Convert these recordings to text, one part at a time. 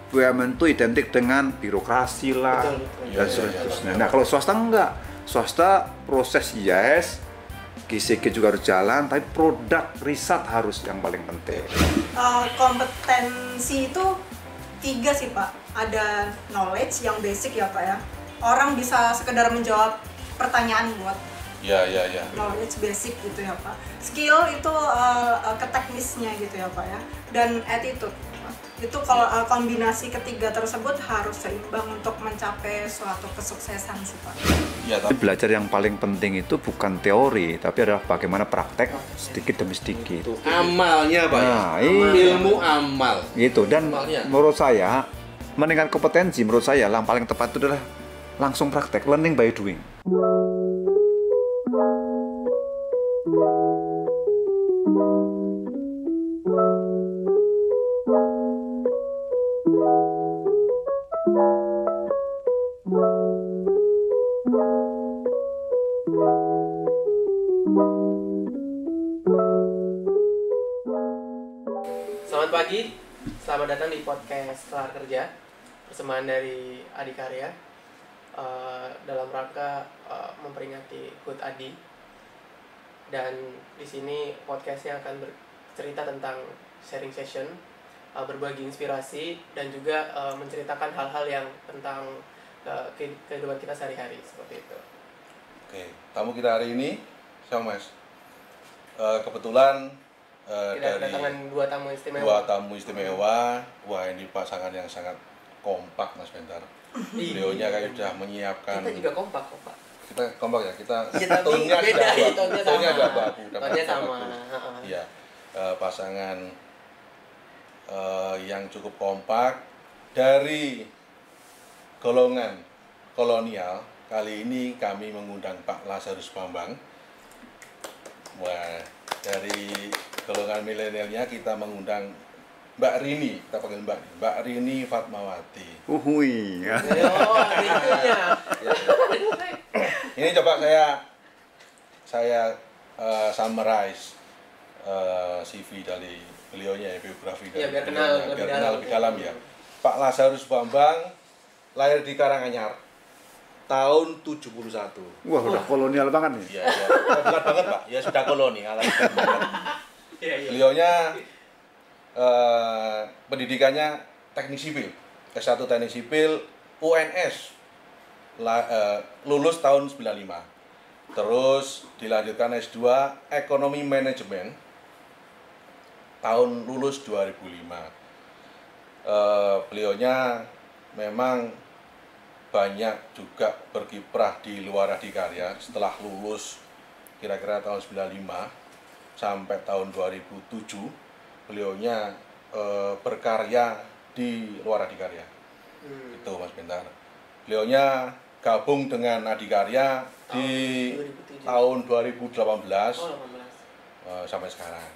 BUMN itu identik dengan birokrasi lah dan seterusnya. Nah kalau swasta enggak, swasta proses yes, GCG juga harus jalan, tapi produk riset harus yang paling penting. Kompetensi itu 3 sih Pak. Ada knowledge yang basic ya Pak ya. Orang bisa sekedar menjawab pertanyaan buat knowledge basic gitu ya Pak. Skill itu ke teknisnya gitu ya Pak ya. Dan attitude. Itu kalau kombinasi ketiga tersebut harus seimbang untuk mencapai suatu kesuksesan sih Pak. Ya, tapi belajar yang paling penting itu bukan teori, tapi adalah bagaimana praktek sedikit demi sedikit. Amalnya Pak ilmu amal. Gitu, dan menurut saya meningkatkan kompetensi, menurut saya yang paling tepat itu adalah langsung praktek, learning by doing. Selamat pagi, selamat datang di podcast Kelar Kerja, persembahan dari Adikarya dalam rangka memperingati HUT Adi. Dan di sini podcastnya akan bercerita tentang sharing session, berbagi inspirasi dan juga menceritakan hal-hal yang tentang kehidupan kita sehari-hari seperti itu. Oke, tamu kita hari ini siapa Mas? Kebetulan kita kedatangan dua tamu istimewa. Wah, ini pasangan yang sangat kompak Mas Bentar. Beliaunya kayak sudah menyiapkan. Kita juga kompak kok Pak. Kita kompak ya, kita tonnya abu-abu. Tonnya sama. Iya, pasangan yang cukup kompak dari golongan kolonial. Kali ini kami mengundang Pak Lazarus Bambang. Wah, dari golongan milenialnya kita mengundang Mbak Rini, kita panggil Mbak Rini Fatmawati. Uhui. Ini coba saya summarize CV dari beliaunya ya, biografi dari biar kenal lebih dalam ya. Pak Lazarus Bambang lahir di Karanganyar tahun 71. Wah, udah kolonial banget nih. Iya. Bukan banget Pak, ya sudah kolonial. Beliaunya pendidikannya teknik sipil, S1 teknik sipil, UNS, lulus tahun 95. Terus dilanjutkan S2 ekonomi manajemen, tahun lulus 2005. Beliaunya memang banyak juga berkiprah di luar Adikarya. Setelah lulus kira-kira tahun 95 sampai tahun 2007, beliaunya berkarya di luar Adikarya. Itu Mas Bentar. Beliaunya gabung dengan Adikarya di tahun 2018 sampai sekarang.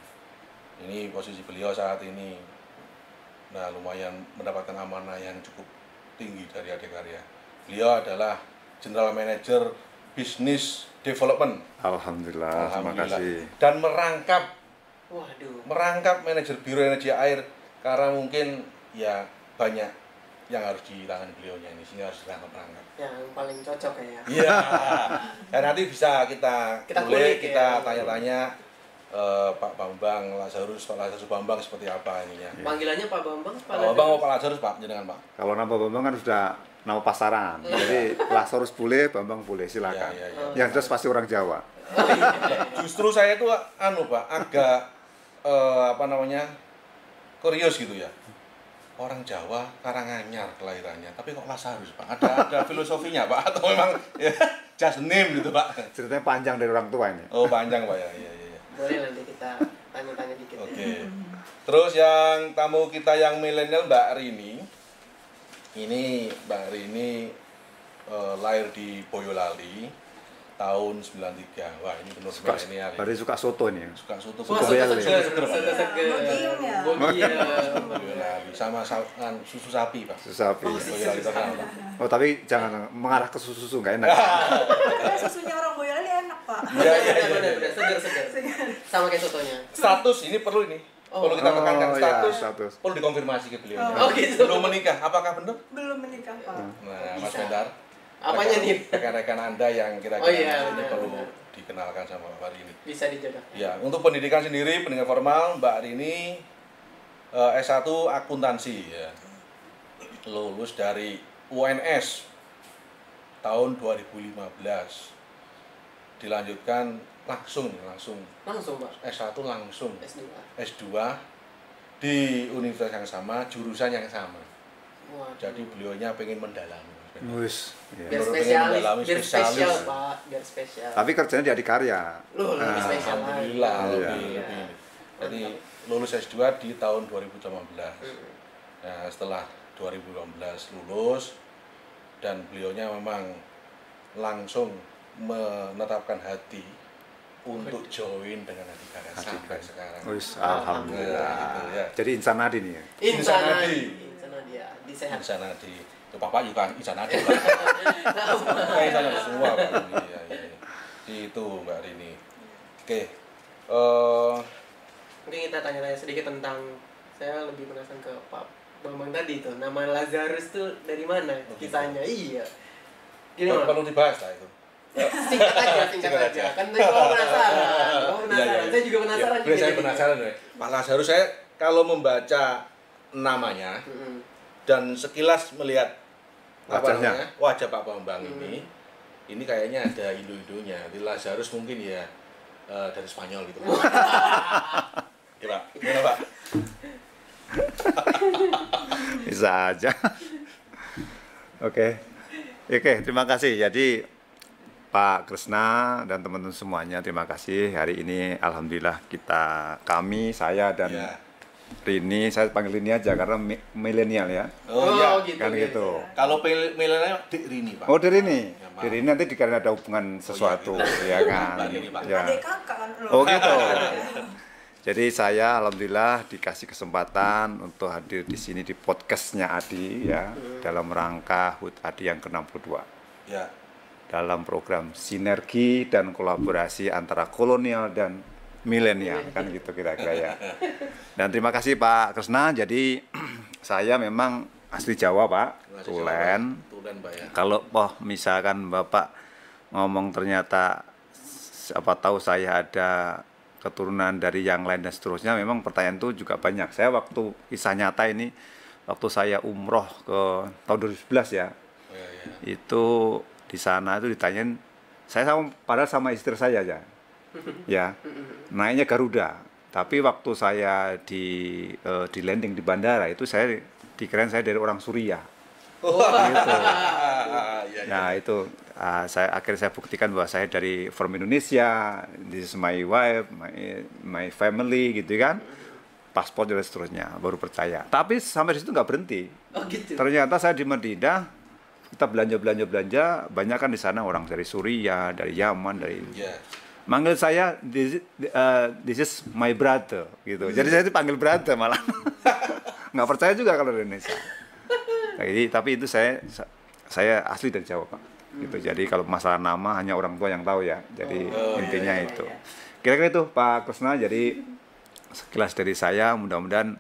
Ini posisi beliau saat ini. Nah, lumayan mendapatkan amanah yang cukup tinggi dari Adikarya. Beliau adalah General Manager Business Development. Alhamdulillah, terima kasih. Dan merangkap manajer Biro Energi Air, karena mungkin ya banyak yang harus ditangani beliaunya ini, sehingga harus dirangkap. Yang paling cocok ya. Iya. Dan nanti bisa kita tanya-tanya Pak Bambang Lazarus Bambang seperti apa ininya. Panggilannya Pak Bambang? Pak Bambang atau Pak Lazarus Pak, jenengan Pak? Kalau nama Bambang kan sudah nama pasaran, jadi Lazarus boleh, Bambang boleh, silakan. Yang jelas pasti orang Jawa. Justru saya tuh Pak, agak kurios gitu ya. Orang Jawa Karanganyar kelahirannya, tapi kok Lazarus Pak? Ada filosofinya Pak, atau memang ya, just name gitu Pak? Ceritanya panjang dari orang tua ini. Oh, panjang Pak ya. Iya. Boleh nanti kita tanya-tanya dikit. Oke. Terus yang tamu kita yang milenial Mbak Rini. Ini Mbak Rini lahir di Boyolali tahun 93. Wah, ini benar milenial. Berarti suka soto nih. Suka soto. Seger. Boyolali sama susu sapi, Pak. Susu sapi. Boyolali terkenal. Oh, tapi jangan mengarah ke susu nggak enak. Susunya orang Boyolali enak Pak. Iya. Benar, seger. Sama kayak sotonya. Status ini perlu ini. Perlu kita tekankan status, status. perlu dikonfirmasi ke beliau. Gitu. Belum menikah, apakah benar? Belum menikah, Pak. Nah, Mas Bendar. Apanya nih? Rekan-rekan Anda yang kira-kira perlu benar. dikenalkan sama Mbak Rini. Bisa dijaga. Ya, untuk pendidikan sendiri, pendidikan formal, Mbak Rini S1 akuntansi ya. Lulus dari UNS tahun 2015. Dilanjutkan langsung Pak. S1 langsung S2 di universitas yang sama, jurusan yang sama. Waduh. Jadi beliaunya pengen mendalami. Wis. Biar Baru spesialis, pengen mendalami biar spesialis. spesial Pak, biar spesial. Tapi kerjanya di Adikarya. Loh, lebih spesial lagi. Alhamdulillah Iya. lebih. Jadi lulus S2 di tahun 2018. Nah, setelah 2018 lulus dan beliaunya memang langsung menetapkan hati untuk join dengan Adikarya sampai sekarang. Wis, alhamdulillah. Gitu, ya. Jadi insan nadi nih ya. Insanadi ya, disehat. Insanadi. Itu Papa juga Insanadi. Kayak Insanadi semua Pak Rini. Ya. Itu Mbak Rini. Oke. Mungkin kita tanya-tanya sedikit tentang, saya lebih penasaran ke Pak Bambang tadi tuh, nama Lazarus tuh dari mana kisahnya? Iya. Gini perlu dibahas lah itu. Singkat aja. Kan tadi kamu penasaran. Saya juga penasaran. Ya, saya penasaran deh. Pak Lazarus, saya kalau membaca namanya dan sekilas melihat wajah Pak Bambang ini kayaknya ada Indo-Indonya. Di Lazarus mungkin ya dari Spanyol gitu. Ya Pak, gimana Pak? Bisa aja. Oke, terima kasih. Jadi Pak Kresna dan teman-teman semuanya, terima kasih. Hari ini alhamdulillah saya dan Rini, saya panggil Rini aja karena milenial ya. Oh iya, kan gitu. Kalau milenial di Rini Pak. Oh di Rini. Di Rini nanti dikarenakan ada hubungan sesuatu, ya kan. Ya. Adik kakak kan lo. Oh gitu. Jadi saya alhamdulillah dikasih kesempatan untuk hadir di sini di podcastnya Adi ya, dalam rangka HUT Adi yang ke-62. Ya. Dalam program sinergi dan kolaborasi antara kolonial dan milenial, kan gitu kira-kira ya. Dan terima kasih Pak Kresna. Jadi saya memang asli Jawa Pak, Tulen. Pak ya. Kalau misalkan Bapak ngomong ternyata siapa tahu saya ada keturunan dari yang lain dan seterusnya, memang pertanyaan itu juga banyak. Saya waktu kisah nyata ini, waktu saya umroh ke tahun 2011 ya, itu di sana itu ditanyain, saya padahal sama istri saya aja, ya, naiknya Garuda. Tapi waktu saya di landing di bandara itu saya dikirain saya dari orang Suriah. Gitu. Nah itu akhirnya saya buktikan bahwa saya from Indonesia, this is my wife, my family gitu kan, paspor dan seterusnya, baru percaya. Tapi sampai di situ nggak berhenti. Oh, gitu. Ternyata saya di Madinah, kita belanja, banyak kan di sana orang dari Suriah, dari Yaman, dari manggil saya this is my brother gitu. Jadi saya dipanggil brother malah. Nggak percaya juga kalau di Indonesia. Tapi itu saya asli dari Jawa Pak. Gitu. Jadi kalau masalah nama hanya orang tua yang tahu ya. Jadi intinya itu. Kira-kira itu Pak Kresna. Jadi sekilas dari saya, mudah-mudahan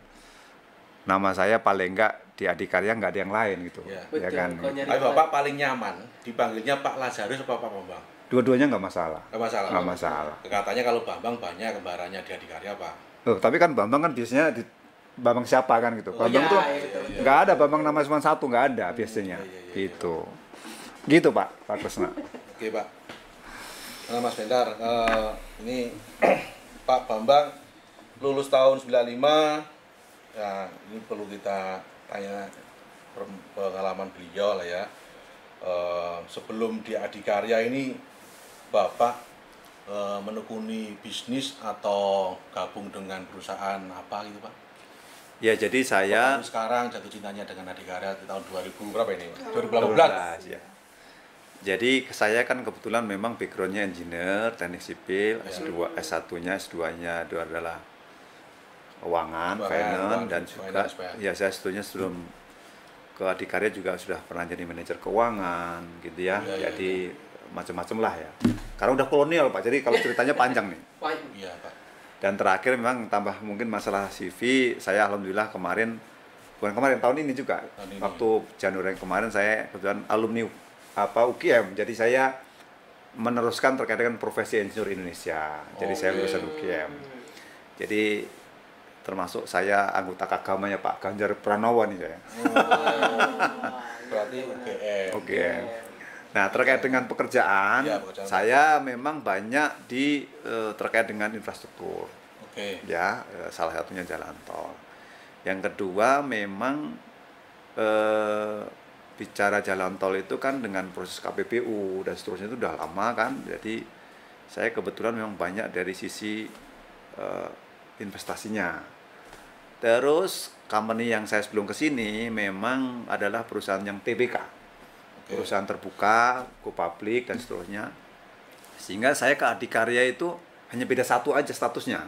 nama saya paling enggak di Adikarya nggak ada yang lain gitu. Ya kan. Tapi Bapak paling nyaman dipanggilnya Pak Lazarus atau Pak Bambang? Dua-duanya nggak masalah. Nggak masalah. Katanya kalau Bambang banyak kembarannya di Adikarya Pak. Tapi kan Bambang kan biasanya Bambang siapa kan gitu. Bambang tuh nggak ada Bambang nama cuma satu, nggak ada biasanya. Gitu. Gitu Pak Kresna. Oke Pak. Nah Mas Bendar, ini Pak Bambang lulus tahun 95. Ya, ini perlu kita tanya pengalaman beliau lah ya. Sebelum di Adikarya ini Bapak menekuni bisnis atau gabung dengan perusahaan apa gitu Pak? Ya jadi saya sekarang jatuh cintanya dengan Adikarya di tahun 2000 berapa ini? 2018 ya. Jadi saya kan kebetulan memang backgroundnya engineer, teknik sipil, S2, S1-nya, S2-nya itu adalah keuangan, finance dan juga ya saya sebelum ke Adikarya juga sudah pernah jadi manajer keuangan gitu ya. Jadi macam-macam lah ya. Karena udah kolonial Pak, jadi kalau ceritanya panjang nih. Iya Pak. Dan terakhir memang tambah mungkin masalah CV, saya alhamdulillah bukan kemarin, tahun ini juga. Waktu Januari kemarin saya kebetulan alumni UGM, jadi saya meneruskan terkait dengan profesi insinyur Indonesia. Jadi saya lulusan UGM. Jadi termasuk saya anggota kagamanya Pak Ganjar Pranowo nih saya. Berarti UGM. Nah, terkait dengan pekerjaan, saya memang banyak terkait dengan infrastruktur. Ya, salah satunya jalan tol. Yang kedua memang bicara jalan tol itu kan dengan proses KPPU dan seterusnya itu udah lama kan. Jadi saya kebetulan memang banyak dari sisi investasinya. Terus company yang saya sebelum kesini memang adalah perusahaan yang TBK. Perusahaan terbuka, go public dan seterusnya. Sehingga saya ke Adikarya itu hanya beda satu aja statusnya.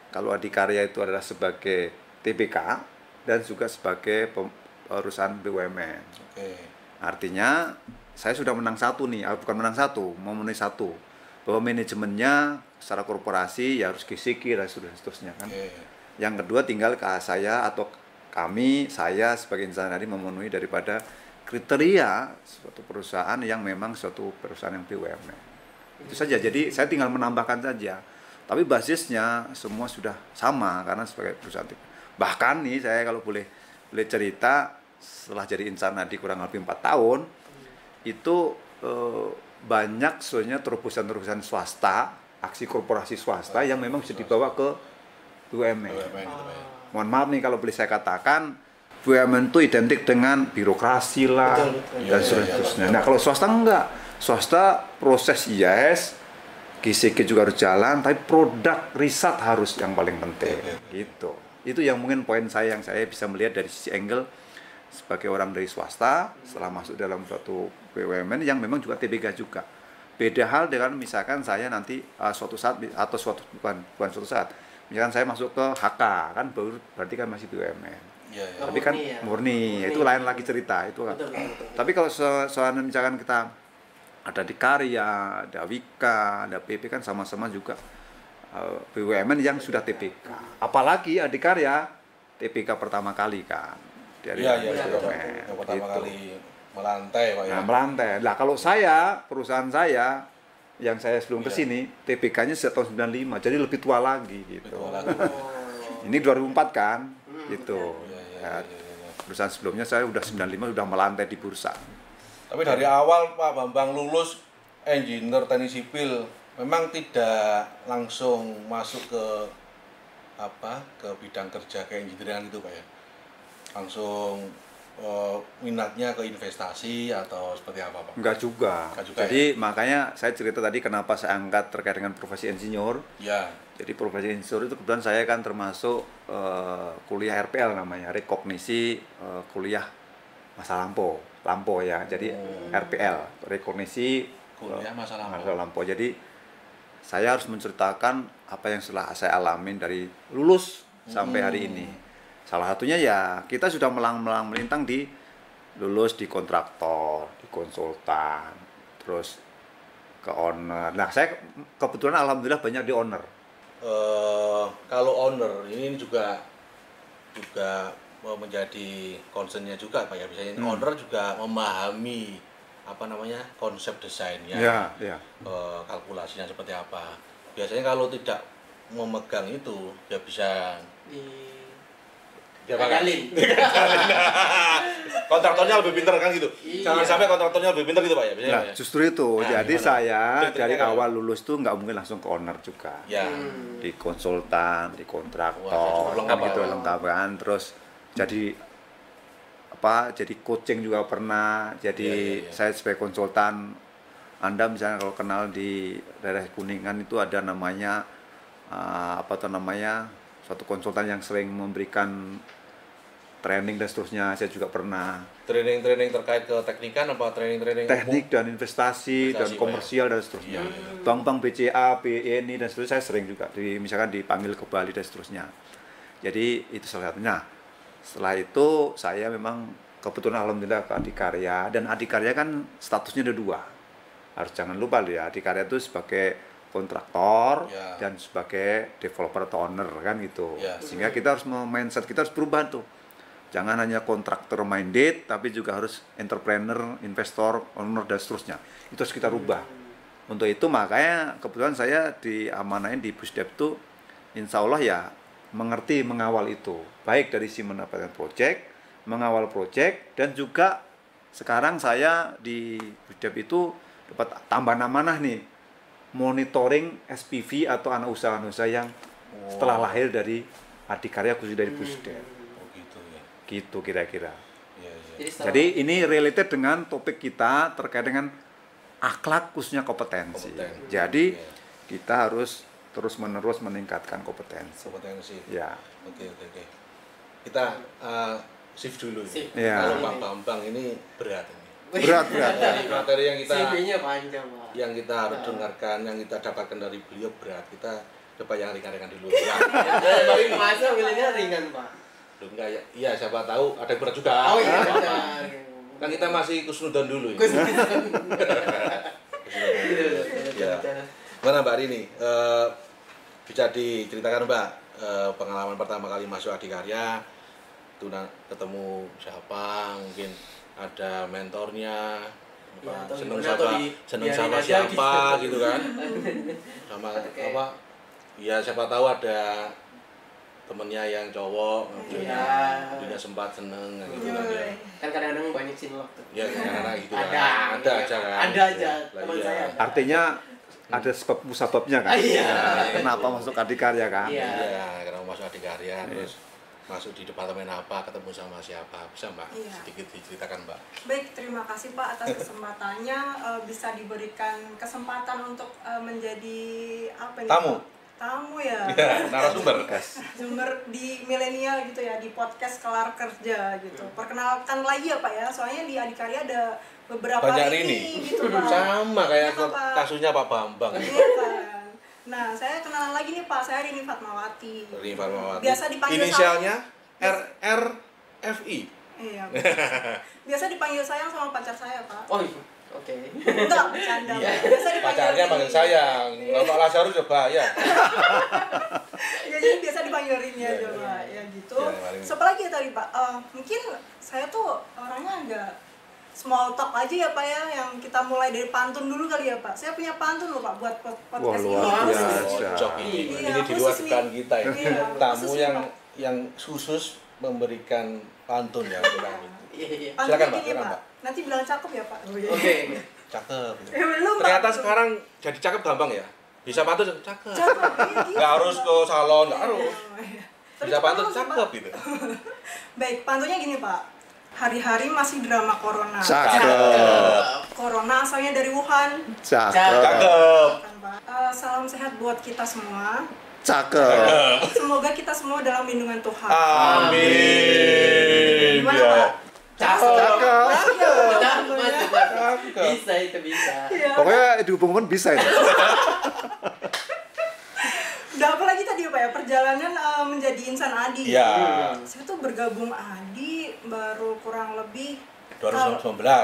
Kalau Adikarya itu adalah sebagai TBK dan juga sebagai perusahaan BUMN. Artinya saya sudah menang satu nih, bukan menang satu, memenuhi satu. Bahwa manajemennya secara korporasi ya harus kisiki dan seterusnya kan. Yang kedua tinggal saya atau saya sebagai insan tadi memenuhi daripada kriteria suatu perusahaan yang memang suatu perusahaan yang BUMN. Itu saja. Jadi saya tinggal menambahkan saja. Tapi basisnya semua sudah sama karena sebagai perusahaan. Bahkan nih saya kalau boleh cerita setelah jadi insan nadi kurang lebih 4 tahun itu banyak sebenarnya terobosan swasta, aksi korporasi swasta yang memang bisa dibawa ke BUMN. Mohon maaf nih kalau boleh saya katakan BUMN itu identik dengan birokrasi lah dan seterusnya. Nah kalau swasta enggak, swasta proses IAS, GCG juga harus jalan, tapi produk riset harus yang paling penting. Gitu. Itu yang mungkin poin saya yang saya bisa melihat dari sisi angle sebagai orang dari swasta setelah masuk dalam suatu BUMN yang memang juga TBK juga. Beda hal dengan misalkan saya nanti suatu saat atau bukan suatu saat, misalkan saya masuk ke HK kan berarti kan masih BUMN. Tapi kan murni, itu lain lagi cerita itu kan. Betul. Tapi kalau soalnya misalkan kita ada di Karya, ada Wika, ada PP kan sama-sama juga BUMN yang sudah TPK. Apalagi di Karya TPK pertama kali kan dari BUMN. Yang pertama kali melantai Pak ya. Nah, melantai. Nah, kalau perusahaan saya yang saya sebelum kesini TPK-nya sejak tahun 95, jadi lebih tua lagi gitu. Ini 2004 kan, gitu. Perusahaan sebelumnya saya udah 95 sudah melantai di bursa. Tapi dari awal Pak Bambang lulus engineer teknik sipil memang tidak langsung masuk ke bidang kerja ke engineering itu Pak ya. Langsung minatnya ke investasi atau seperti apa Pak? Enggak juga. Jadi makanya saya cerita tadi kenapa saya angkat terkait dengan profesi insinyur. Jadi profesi insinyur itu kebetulan saya kan termasuk kuliah RPL namanya, rekognisi kuliah masa lampau ya. Jadi RPL, rekognisi kuliah masa lampau. Jadi saya harus menceritakan apa yang setelah saya alamin dari lulus sampai hari ini. Salah satunya ya kita sudah melintang di lulus di kontraktor, di konsultan, terus ke owner. Nah saya kebetulan alhamdulillah banyak di owner. Kalau owner ini juga menjadi concernnya juga Pak ya. Biasanya owner juga memahami konsep desainnya, kalkulasinya seperti apa. Biasanya kalau tidak memegang itu ya bisa kontraktornya lebih pintar kan gitu. Jangan sampai kontraktornya lebih pintar gitu Pak ya. Nah, justru itu. Jadi saya dari awal lulus tuh nggak mungkin langsung ke owner juga. Di konsultan, di kontraktor, lengkap kan. Terus jadi coaching juga pernah. Jadi saya sebagai konsultan, Anda misalnya kalau kenal di daerah Kuningan itu ada namanya suatu konsultan yang sering memberikan training dan seterusnya. Saya juga pernah training terkait ke teknikan apa training teknik dan investasi dan komersial dan seterusnya. Bank BCA, BNI dan seterusnya saya sering juga misalkan dipanggil ke Bali dan seterusnya. Jadi itu salah satunya. Setelah itu saya memang kebetulan alhamdulillah ke Adikarya, dan Adikarya kan statusnya ada 2. Harus jangan lupa ya, Adikarya itu sebagai kontraktor dan sebagai developer atau owner kan gitu. Sehingga kita harus mindset kita harus berubah tuh. Jangan hanya kontraktor minded tapi juga harus entrepreneur, investor, owner dan seterusnya. Itu harus kita rubah. Untuk itu makanya kebetulan saya diamanahin di Busdep tuh insya Allah ya mengerti mengawal itu. Baik dari si mendapatkan project, mengawal project dan juga sekarang saya di Busdep itu dapat tambahan amanah nih. Monitoring SPV atau anak usaha-usaha yang setelah lahir dari adikarya khusus dari Busdep. Gitu ya. Gitu kira-kira. Ya. Jadi ini related dengan topik kita terkait dengan akhlak khususnya kompetensi. Jadi kita harus terus-menerus meningkatkan kompetensi. Ya. Oke. Kita shift dulu. Ya. Kalau Pak Bambang ini berat ini. Berat. Materi yang kita CV-nya panjang, Pak. Yang kita harus dengarkan, yang kita dapatkan dari beliau berat. Kita coba yang ringan-ringan dulu. Ya. Tapi masa milihnya ringan, Pak? Loh, enggak ya. Iya, siapa tahu ada yang berat juga. Oh iya, benar. Kan kita masih kusnudon dulu ya. Ya. Mana Mbak Rini? Bisa diceritakan Mbak pengalaman pertama kali masuk Adikarya, itu ketemu siapa, mungkin ada mentornya, seneng sama siapa gitu kan, sama apa? Ya siapa tahu ada temennya yang cowok, dia sempat seneng gitu kan ya. Kan kadang-kadang banyak sih waktu. Ya kadang-kadang gitu kan. Ada aja kan. Ada aja teman saya. Artinya ada sebab musababnya kan? Kenapa masuk Adikarya kan? Iya, kenapa masuk Adikarya terus masuk di departemen apa, ketemu sama siapa, bisa Mbak sedikit diceritakan Mbak? Baik, terima kasih Pak atas kesempatannya, bisa diberikan kesempatan untuk menjadi apa nih? Tamu ya, narasumber sumber di milenial gitu ya, di podcast Kelar Kerja gitu. Perkenalkan lagi ya Pak ya, soalnya di Adikarya ada beberapa banyak ini gitu Pak. Sama kayak kasusnya Pak Bambang. Iya Pak. Nah, saya kenalan lagi nih Pak, saya Rini Fatmawati. Biasa dipanggil inisialnya RRFI. Iya. Biasa dipanggil sayang sama pacar saya, Pak. Oh iya. Oke. Enggak, bercanda. Biasa dipanggil pacarnya panggil sayang. Bapak Lazarus coba ya. Ya jadi biasa dipanggil Rini aja, Pak. Ya gitu. Siapa lagi tadi, Pak? Mungkin saya tuh orangnya agak small talk aja ya Pak ya, yang kita mulai dari pantun dulu kali ya Pak. Saya punya pantun loh Pak buat podcast ini. Luar biasa. Ini di luar dugaan kita ya. Tamu yang khusus memberikan pantun ya bilang itu. Silakan Pak. Nanti bilang cakep ya Pak. Oke. Cakep. Belum. Ternyata sekarang jadi cakep gampang ya. Bisa pantun cakep. Cakep. Nggak harus ke salon, nggak harus. Bisa pantun cakep gitu. Baik, pantunnya gini Pak. Hari-hari masih drama corona. Cakep. Corona asalnya dari Wuhan. Cakep. Salam sehat buat kita semua. Cakep. Semoga kita semua dalam lindungan Tuhan. Amin. Gimana Pak? Cakep. Bisa itu bisa. Pokoknya dihubung-hubungkan bisa itu. Udah apa lagi tadi Pak ya, perjalanan menjadi insan Adi. Iya. Saya tuh bergabung Adi baru kurang lebih 2019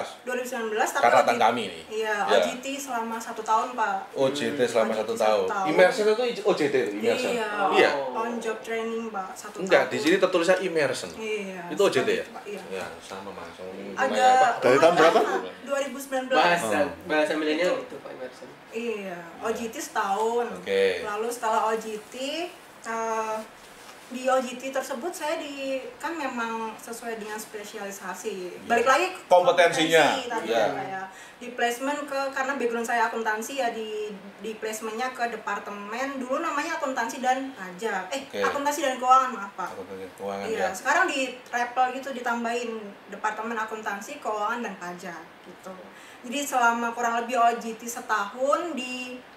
tapi catatan kami nih. Iya, OJT selama 1 tahun Pak. OJT selama 1 tahun. Immersion itu OJT itu immersion. Iya. On job training Pak 1 tahun. Enggak, di sini tertulisnya immersion. Iya. Itu OJT ya? Iya. Ya, sama Mas. Dari tahun berapa? 2019. Bahasa milenial itu Pak immersion. Iya, OJT setahun. Oke. Lalu setelah OJT di OJT tersebut saya kan memang sesuai dengan spesialisasi. Balik lagi ke kompetensinya. Tadi ya, kayak di placement karena background saya akuntansi ya di placementnya ke departemen dulu namanya akuntansi dan pajak. Akuntansi dan keuangan maaf Pak. Keuangan Iya, sekarang di travel gitu ditambahin departemen akuntansi, keuangan dan pajak gitu. Jadi selama kurang lebih OJT setahun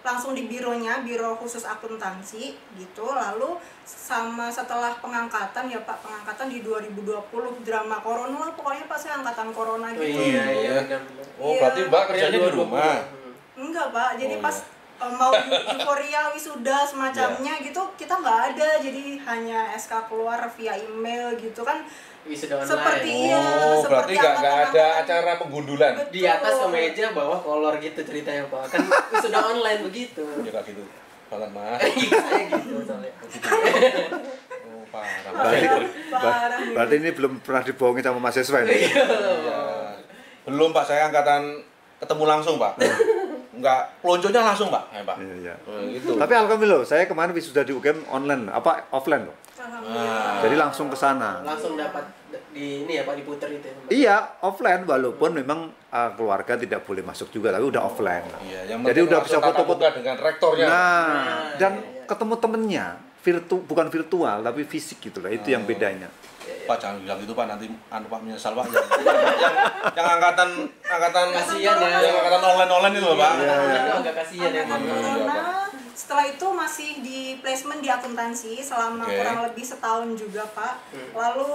langsung di bironya, biro khusus akuntansi gitu. Lalu sama setelah pengangkatan ya Pak, pengangkatan di 2020 drama corona lah pokoknya Pak, saya angkatan corona gitu. Iya. Oh, berarti Mbak kerjanya di rumah? Enggak Pak, jadi pas mau euforia wisuda semacamnya gitu kita nggak ada, jadi hanya SK keluar via email gitu kan. Wisuda online. Seperti berarti nggak ada acara penggundulan. Betul. Di atas kemeja, bawah kolor gitu ceritanya Pak. Kan wisuda online begitu. Ya nggak gitu banget mah. Saya gitu soalnya. Oh, parah. Berarti ini belum pernah dibohongi sama mahasiswa ini. Iya. Belum Pak, saya angkatan ketemu langsung Pak. Enggak, pelonconya langsung Pak. Pak. Iya. Gitu. Tapi alhamdulillah, saya kemarin wisuda di UGM online, offline loh. Jadi langsung ke sana. Langsung dapat di ini ya Pak, diputer itu ya Pak. Iya, offline walaupun memang keluarga tidak boleh masuk juga, tapi udah offline. Iya, jadi udah bisa foto-foto dengan rektornya. Dan ketemu temennya, bukan virtual tapi fisik gitu lah. Itu yang bedanya. Pak jangan bilang itu Pak, nanti Pak menyesal Pak. yang angkatan kasihan ya. Yang angkatan online itu loh Pak. Agak kasihan ya. Setelah itu masih di placement di akuntansi selama kurang lebih setahun juga Pak. Lalu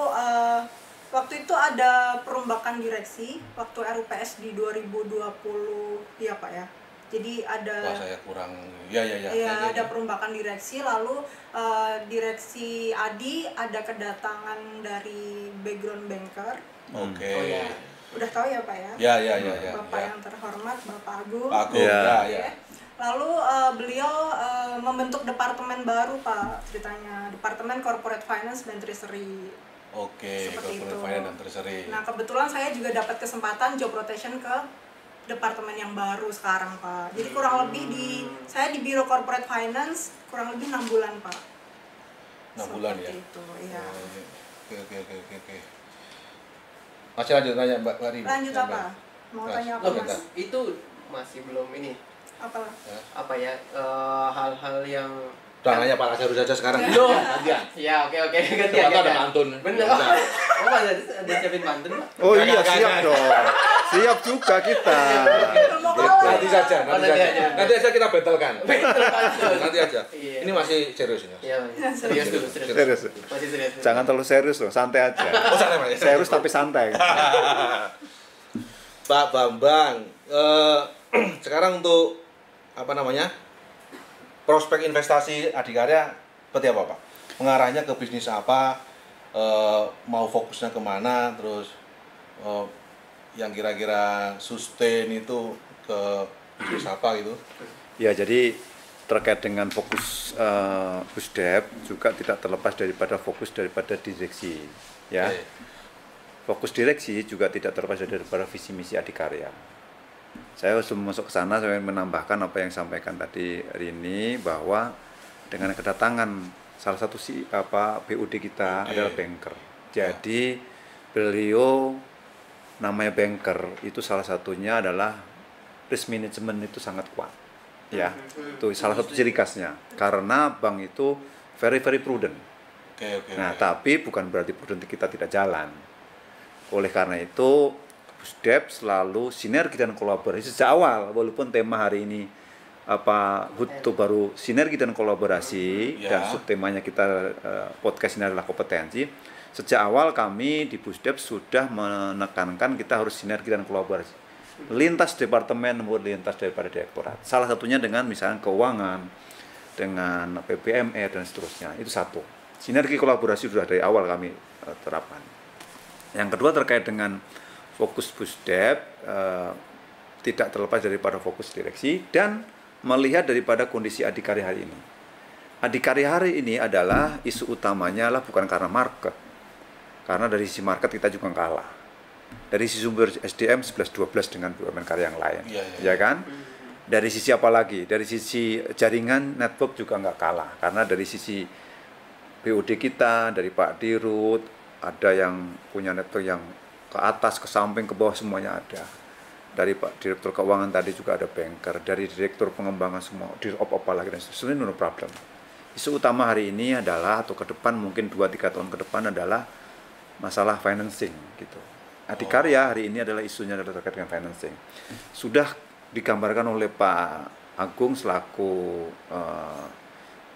waktu itu ada perombakan direksi waktu RUPS di 2020 ya Pak ya. Jadi ada saya kurang ada perombakan direksi, lalu direksi ADI ada kedatangan dari background banker. Oke. Oh, ya. Udah tahu ya Pak ya? Ya. Bapak yang terhormat Bapak Agung. Ya. Lalu beliau membentuk departemen baru Pak, ceritanya Departemen Corporate Finance dan Treasury. Oke, Corporate Finance dan Treasury. Nah kebetulan saya juga dapat kesempatan job rotation ke departemen yang baru sekarang Pak. Jadi kurang lebih saya di Biro Corporate Finance kurang lebih 6 bulan Pak. 6 bulan ya? Itu, iya. Oke. Masih lanjut tanya Mbak Rini. Lanjut apa? Mau tanya apa Mas? Itu masih belum ini. Apa ya, hal-hal yang udah nanya Pak Lazarus saja sekarang. Gantian. Ya, oke. Gantian. Ada pantun. Bener. Oh, ada siapin pantun, Pak? Oh iya, siap dong. Siap juga kita. Nanti saja kita battlekan. Nanti aja. Ini masih serius ya? Iya, serius dulu. Serius. Masih serius. Jangan terlalu serius loh, santai aja. Oh, santai Pak. Serius tapi santai. Pak Bambang, sekarang untuk prospek investasi Adikarya seperti apa Pak? Mengarahnya ke bisnis apa? Mau fokusnya kemana? Terus yang kira-kira sustain itu ke bisnis apa gitu? Ya, jadi terkait dengan fokus Busdep juga tidak terlepas daripada direksi, ya. Fokus direksi juga tidak terlepas daripada visi misi Adikarya. Saya sebelum masuk ke sana, saya ingin menambahkan apa yang disampaikan tadi Rini, bahwa dengan kedatangan salah satu BUD kita adalah banker. Jadi beliau namanya banker itu salah satunya adalah risk management itu sangat kuat, ya. Itu salah satu ciri khasnya. Karena bank itu very prudent. Tapi bukan berarti prudent kita tidak jalan. Oleh karena itu Busdep selalu sinergi dan kolaborasi sejak awal, walaupun tema hari ini HUT itu baru sinergi dan kolaborasi, dan subtemanya kita podcast ini adalah kompetensi. Sejak awal kami di Busdep sudah menekankan kita harus sinergi dan kolaborasi lintas departemen maupun lintas daripada direktorat. Salah satunya dengan misalnya keuangan, dengan PBME dan seterusnya. Itu satu. Sinergi kolaborasi sudah dari awal kami terapkan. Yang kedua terkait dengan fokus Busdep, tidak terlepas daripada fokus direksi dan melihat daripada kondisi Adikarya hari ini. Adikarya hari ini adalah isu utamanya adalah bukan karena market, karena dari sisi market kita juga kalah. Dari sisi sumber SDM 11-12 dengan BUMN karya yang lain, ya kan? Dari sisi apa lagi? Dari sisi jaringan network juga nggak kalah, karena dari sisi BUD kita, dari Pak Dirut, ada yang punya network yang ke atas, ke samping, ke bawah semuanya ada. Dari Pak Direktur Keuangan tadi juga ada banker, dari Direktur Pengembangan semua, apa lagi dan sebenarnya no problem. Isu utama hari ini adalah, atau ke depan mungkin 2-3 tahun ke depan adalah masalah financing gitu. Adikarya hari ini adalah isunya adalah terkait dengan financing. Sudah digambarkan oleh Pak Agung selaku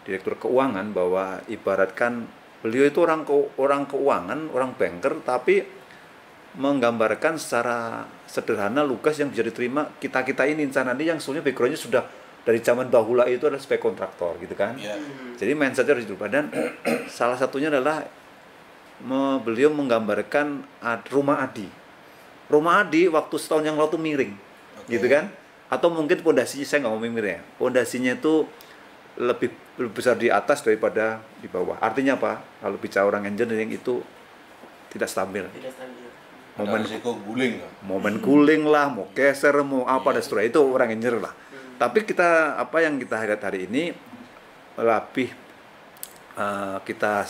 Direktur Keuangan bahwa ibaratkan beliau itu orang keuangan, orang banker, tapi menggambarkan secara sederhana lugas yang bisa diterima kita ini insan ini yang sebenarnya backgroundnya sudah dari zaman bahula itu adalah sebagai kontraktor gitu kan. Jadi mindsetnya harus dirubah, dan salah satunya adalah beliau menggambarkan rumah Adi. Rumah Adi waktu setahun yang lalu tuh miring, gitu kan? Atau mungkin pondasinya, saya nggak mau miring ya. Pondasinya itu lebih besar di atas daripada di bawah. Artinya apa? Kalau bicara orang engineering itu tidak stabil. Momen guling lah, mau geser, mau apa dan seterusnya, itu orang engineer lah. Tapi kita, apa yang kita lihat hari ini lebih kita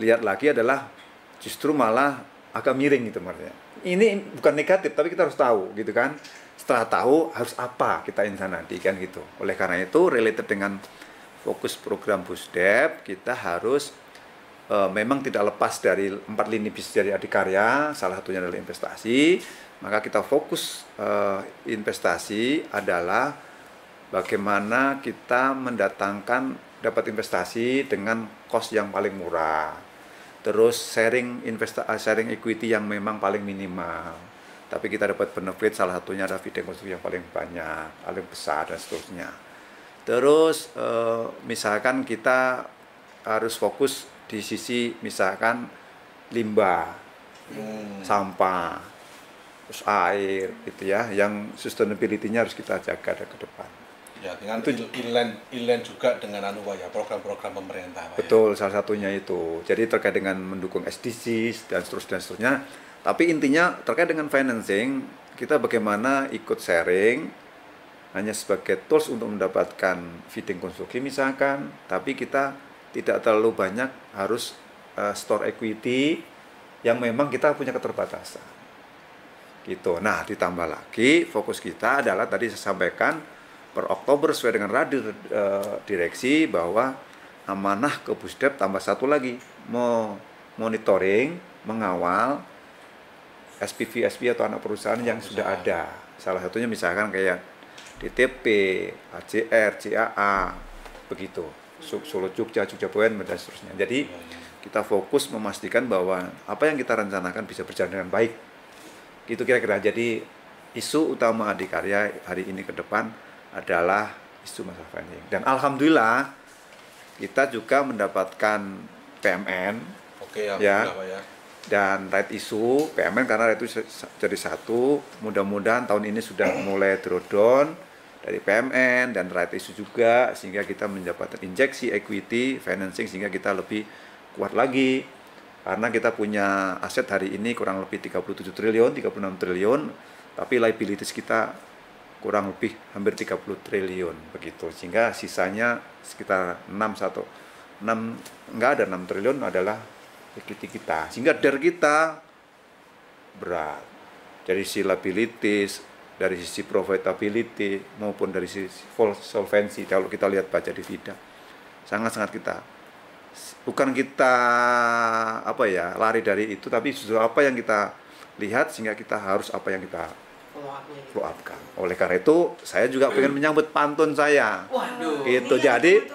lihat lagi adalah justru malah agak miring gitu maksudnya. Ini bukan negatif, tapi kita harus tahu gitu kan. Setelah tahu harus apa kita insan nanti kan gitu. Oleh karena itu related dengan fokus program Busdep, kita harus memang tidak lepas dari 4 lini bisnis dari Adikarya. Salah satunya adalah investasi. Maka kita fokus investasi adalah bagaimana kita mendatangkan dapat investasi dengan cost yang paling murah. Terus sharing equity yang memang paling minimal. Tapi kita dapat benefit, salah satunya ada feeding konstruksi yang paling banyak, paling besar dan seterusnya. Terus misalkan kita harus fokus di sisi misalkan limbah, sampah, terus air gitu ya, yang sustainability-nya harus kita jaga ke depan. Ya, dengan itu inland juga dengan program-program pemerintah. Betul, salah satunya itu. Jadi terkait dengan mendukung SDGs dan seterusnya. Tapi intinya terkait dengan financing, kita bagaimana ikut sharing hanya sebagai tools untuk mendapatkan feeding konstruksi misalkan, tapi kita tidak terlalu banyak harus store equity yang memang kita punya keterbatasan. Gitu. Nah, ditambah lagi fokus kita adalah tadi saya sampaikan per Oktober sesuai dengan radio direksi bahwa amanah ke Busdep tambah satu lagi, monitoring, mengawal SPV atau anak perusahaan yang sudah ada. Salah satunya misalkan kayak DTP, AJR, CAA, begitu. Solo Jogja Boen dan seterusnya. Jadi kita fokus memastikan bahwa apa yang kita rencanakan bisa berjalan dengan baik. Gitu kira-kira. Jadi isu utama Adikarya hari ini ke depan adalah isu masalah financing. Dan alhamdulillah kita juga mendapatkan PMN. Ya. Dan right issue PMN, karena right issue jadi satu. Mudah-mudahan tahun ini sudah mulai drawdown dari PMN dan right issue juga, sehingga kita mendapatkan injeksi equity financing sehingga kita lebih kuat lagi. Karena kita punya aset hari ini kurang lebih 37 triliun, 36 triliun, tapi liabilities kita kurang lebih hampir 30 triliun begitu, sehingga sisanya sekitar 6 triliun adalah equity kita, sehingga DER kita berat dari sisi liabilities, dari sisi profitability maupun dari sisi solvency. Kalau kita lihat baca divida sangat-sangat kita lari dari itu, tapi justru apa yang kita lihat sehingga kita harus apa yang kita follow up-kan. Oleh karena itu saya juga pengen menyambut pantun saya. Waduh. Gitu. Jadi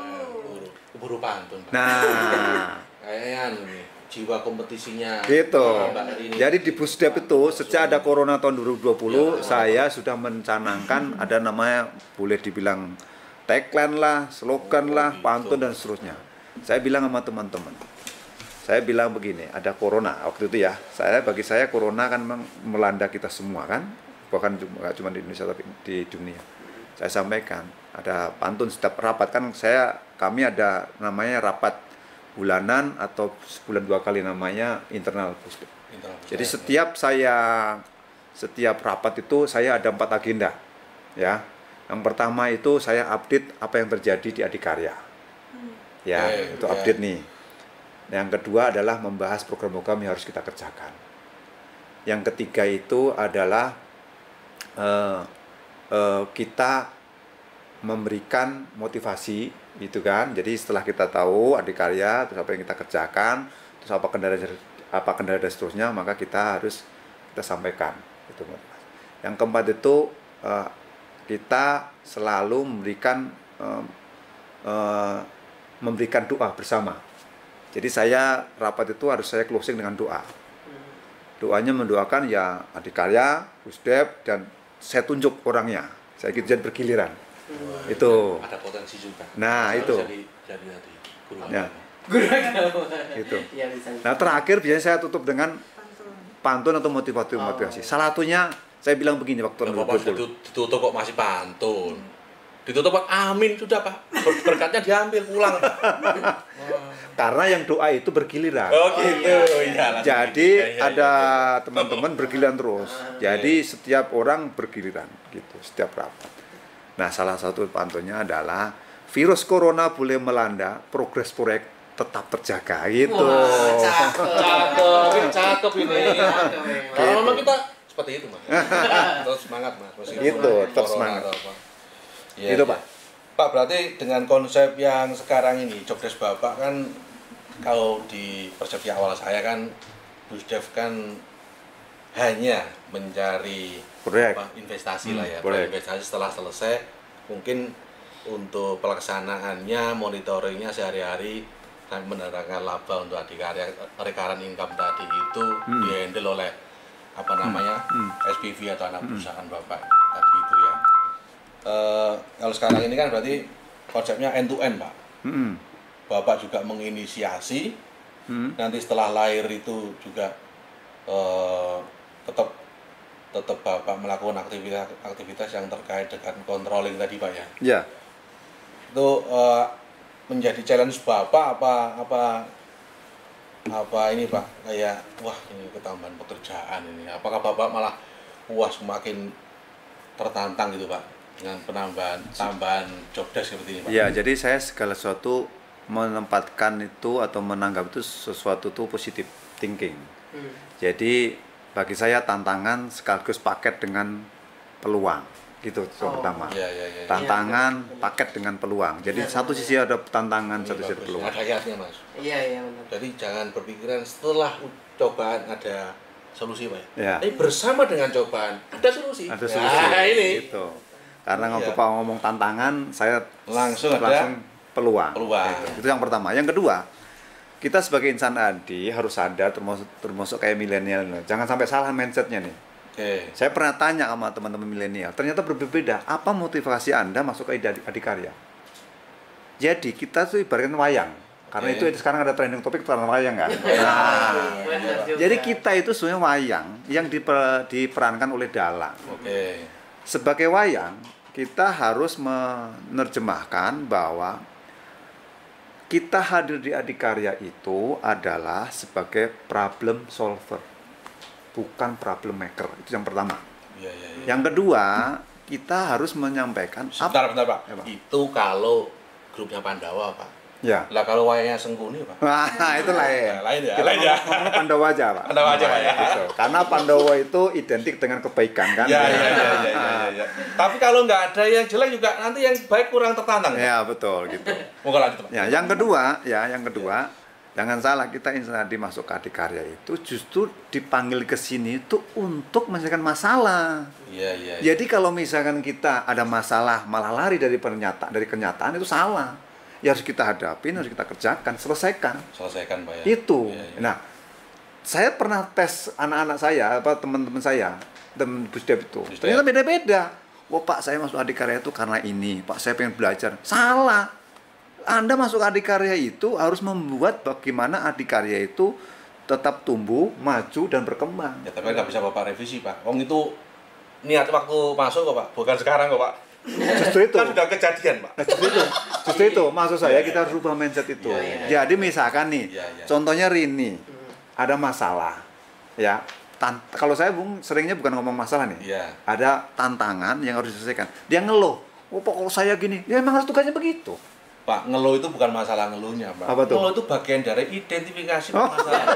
buru pantun. Nah, kayaknya jiwa kompetisinya. Gitu. Jadi di Busdep itu sejak ada corona tahun 2020 saya sudah mencanangkan ada namanya boleh dibilang tagline lah, slogan lah, pantun dan seterusnya. Saya bilang sama teman-teman. Saya bilang begini, ada corona waktu itu ya. Bagi saya corona kan memang melanda kita semua kan. Bahkan nggak cuma di Indonesia tapi di dunia. Saya sampaikan ada pantun setiap rapat kan kami ada namanya rapat bulanan atau sebulan 2 kali namanya internal Busdep. Jadi setiap rapat itu saya ada 4 agenda ya. Yang pertama itu saya update apa yang terjadi di Adikarya ya, itu update nih. Yang kedua adalah membahas program-program yang harus kita kerjakan. Yang ketiga itu adalah kita memberikan motivasi gitu kan. Jadi setelah kita tahu Adikarya terus apa yang kita kerjakan, terus apa kendala dan seterusnya, maka kita sampaikan itu. Yang keempat itu kita selalu memberikan doa bersama. Jadi saya rapat itu harus saya closing dengan doa. Doanya mendoakan ya Adikarya, Busdep, dan saya tunjuk orangnya. Saya jadi bergiliran. Itu. Ada potensi juga. Nah, itu. Jadi guru ya. Itu. Ya, bisa. Nah, terakhir biasanya saya tutup dengan pantun atau motivasi. Salah satunya saya bilang begini waktu ditutup kok masih pantun. Ditutup Pak, amin sudah Pak. Berkatnya diambil pulang. Karena yang doa itu bergiliran. Oh gitu. Iya. Jadi ada teman-teman bergiliran terus. Jadi setiap orang bergiliran gitu, setiap rapat. Nah, salah satu pantunnya adalah virus corona boleh melanda, progres proyek tetap terjaga gitu. Wah, cakep ini. Kalau memang kita seperti itu, Mas. Terus semangat, Mas. Itu, tetap semangat. Ya, itu Pak. Pak, berarti dengan konsep yang sekarang ini, Jobdesk Bapak kan kalau di persepsi awal saya kan Busdev kan hanya mencari proyek investasi lah ya, investasi setelah selesai mungkin untuk pelaksanaannya, monitoringnya sehari-hari dan mendatangkan laba untuk adikarya, recurrent income tadi itu dihandle oleh apa namanya SPV atau anak perusahaan Bapak tadi itu ya. Kalau sekarang ini kan berarti konsepnya end to end Pak. Bapak juga menginisiasi, nanti setelah lahir itu juga tetap Bapak melakukan aktivitas yang terkait dengan controlling tadi Pak ya. Ya. Itu menjadi challenge Bapak apa ini Pak, kayak wah ini ketambahan pekerjaan ini. Apakah Bapak malah wah semakin tertantang gitu Pak? Dengan tambahan Jobdesk seperti ini Pak. Ya, jadi saya segala sesuatu menempatkan itu atau menanggap itu sesuatu itu positive thinking. Jadi bagi saya tantangan sekaligus paket dengan peluang. Gitu pertama. Tantangan paket dengan peluang. Jadi satu sisi ada tantangan, satu sisi ada peluang. Ada ayatnya Mas. Iya benar. Jadi jangan berpikiran setelah cobaan ada solusi Pak. Ya. Tapi bersama dengan cobaan ada solusi. Ada solusi. Nah, ini. Gitu. Karena Bapak ngomong tantangan, saya langsung peluang. Peluang. Itu yang pertama. Yang kedua, kita sebagai insan ADI harus sadar termasuk kayak milenial. Jangan sampai salah mindsetnya nih. Saya pernah tanya sama teman-teman milenial, ternyata berbeda. Apa motivasi Anda masuk ke Adikarya? Jadi kita tuh ibaratkan wayang. Karena itu sekarang ada trending topik tentang wayang kan. Nah, jadi kita itu sebenarnya wayang yang diperankan oleh dalang. Sebagai wayang, kita harus menerjemahkan bahwa kita hadir di Adikarya itu adalah sebagai problem solver, bukan problem maker. Itu yang pertama. Yang kedua, kita harus menyampaikan. Bentar Pak. Itu kalau grupnya Pandawa Pak. Ya. Lah kalau wayangnya Sengkuni Pak. Nah, itu lain. Lain ya. Kita ngomong Pandawa aja Pak. Pandawa aja Pak ya. Gitu. Karena Pandawa itu identik dengan kebaikan kan. Ya. Tapi kalau nggak ada yang jelek juga nanti yang baik kurang tertantang. Ya betul gitu. Moga lanjut Pak. Ya, yang kedua, jangan salah, kita insan masuk ke Adikarya itu justru dipanggil ke sini itu untuk menyelesaikan masalah. Iya. Jadi kalau misalkan kita ada masalah malah lari dari kenyataan itu salah. Ya harus kita hadapin, harus kita kerjakan, selesaikan Pak ya. Itu. Nah, saya pernah tes anak-anak saya, teman-teman saya, teman Busdev itu. Ternyata beda-beda. Wah Pak, saya masuk Adikarya itu karena ini. Pak, saya pengen belajar. Salah. Anda masuk Adikarya itu harus membuat bagaimana Adikarya itu tetap tumbuh, maju, dan berkembang. Ya, tapi nggak bisa Bapak revisi Pak. Wong itu niat waktu masuk kok Pak, bukan sekarang kok Pak. Justru itu kan sudah kejadian Pak. Justru itu maksud saya kita harus rubah mindset itu. Jadi misalkan nih, contohnya Rini ada masalah, ya. Kalau saya seringnya bukan ngomong masalah nih, ada tantangan yang harus diselesaikan. Dia ngeluh, pokok saya gini, ya memang harus tugasnya begitu. Pak, ngeluh itu bukan masalah ngeluhnya, Pak. Apa tuh? Ngeluh itu bagian dari identifikasi masalah.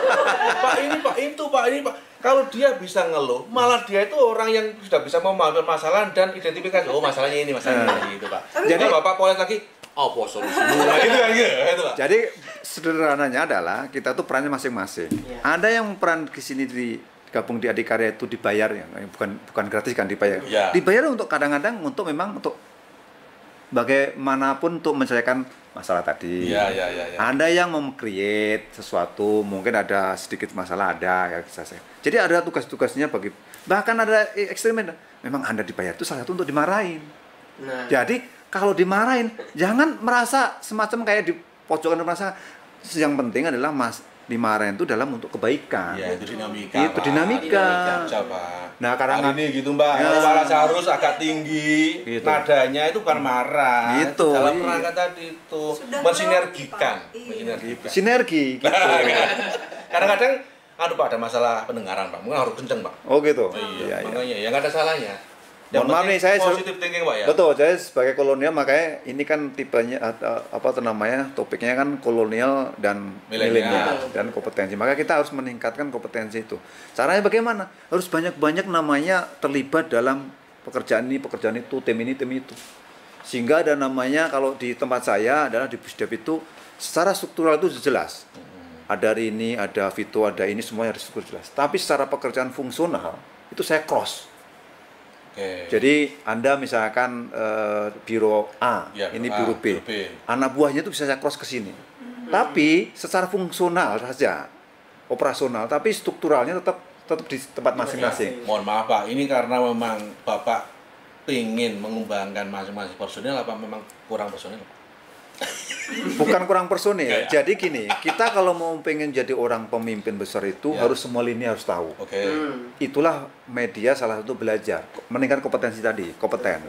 Pak ini, Pak itu, Pak ini, Pak. Kalau dia bisa ngeluh, malah dia itu orang yang sudah bisa memahami masalah dan identifikasi. Oh, masalahnya ini, gitu, Pak. Jadi Bapak poles lagi, apa solusinya? Gitu kan gitu, Pak. Jadi sederhananya adalah kita tuh perannya masing-masing. Ada yang peran di sini gabung di Adikarya itu dibayar ya, bukan gratis kan dibayar. Dibayar untuk kadang-kadang untuk memang untuk bagaimanapun untuk menyelesaikan masalah tadi. Ada yang mem-create sesuatu, mungkin ada sedikit masalah ya selesai. Jadi ada tugas-tugasnya bahkan ada ekstremen. Memang Anda dibayar itu salah satu untuk dimarahin. Jadi kalau dimarahin jangan merasa semacam kayak di pojokan merasa. Yang penting adalah dimarahin itu dalam untuk kebaikan. Ya, itu dinamika. Itu dinamika. Nah, karena ini gitu Mbak, ya. Kepala harus agak tinggi, gitu. Nadanya itu bukan marah. Gitu. Dalam rangka tadi itu mensinergikan. Sinergi. Gitu. Kadang-kadang Pak ada masalah pendengaran Pak, mungkin harus kenceng Pak. Oh gitu. Iya, makanya ya nggak ada salahnya. Mohon maaf nih, saya positive thinking Pak ya. Betul, saya sebagai kolonial makanya ini kan tipenya topiknya kan kolonial dan milenial dan kompetensi. Maka kita harus meningkatkan kompetensi itu. Caranya bagaimana? Harus banyak-banyak namanya terlibat dalam pekerjaan itu, tim itu. Sehingga ada namanya kalau di tempat saya adalah di Busdep itu secara struktural itu jelas. Ada ini, ada Vito, ada ini semuanya harus jelas. Tapi secara pekerjaan fungsional itu saya cross. Jadi Anda misalkan biro A, ya, ini biro B. Anak buahnya itu bisa saya cross ke sini. Tapi secara fungsional saja, operasional, tapi strukturalnya tetap di tempat masing-masing. Mohon maaf Pak, ini karena memang Bapak ingin mengembangkan masing-masing personil apa memang kurang personil? Bukan kurang personil. Jadi gini, kita kalau mau pengen jadi orang pemimpin besar itu harus semua lini harus tahu. Itulah media salah satu belajar, meningkatkan kompetensi tadi, kompeten.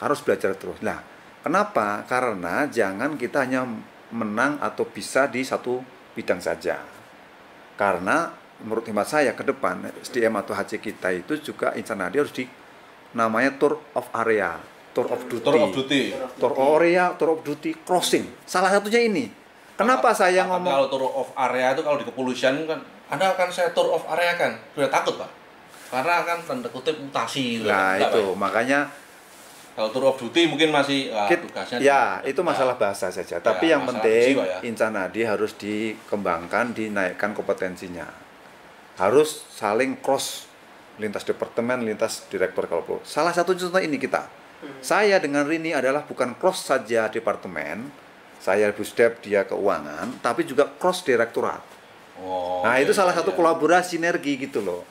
Harus belajar terus. Nah, kenapa? Karena jangan kita hanya menang atau bisa di satu bidang saja. Karena menurut hemat saya ke depan SDM atau HC kita itu juga insan nadi harus di namanya tour of area. Tour of duty crossing. Salah satunya ini. Kenapa saya ngomong kalau tour of area itu kalau di kepolisian kan Anda akan saya tour of area kan sudah takut Pak. Karena kan tanda kutip mutasi gitu. Nah, itu makanya kalau tour of duty mungkin masih tugasnya itu masalah bahasa saja. Tapi yang penting insan nadi harus dikembangkan, dinaikkan kompetensinya. Harus saling cross lintas departemen, lintas direktur kalau perlu. Salah satu contoh ini kita. Saya dengan Rini adalah bukan cross saja departemen, saya Busdep, dia keuangan, tapi juga cross direktorat. Itu salah satu kolaborasi sinergi gitu loh.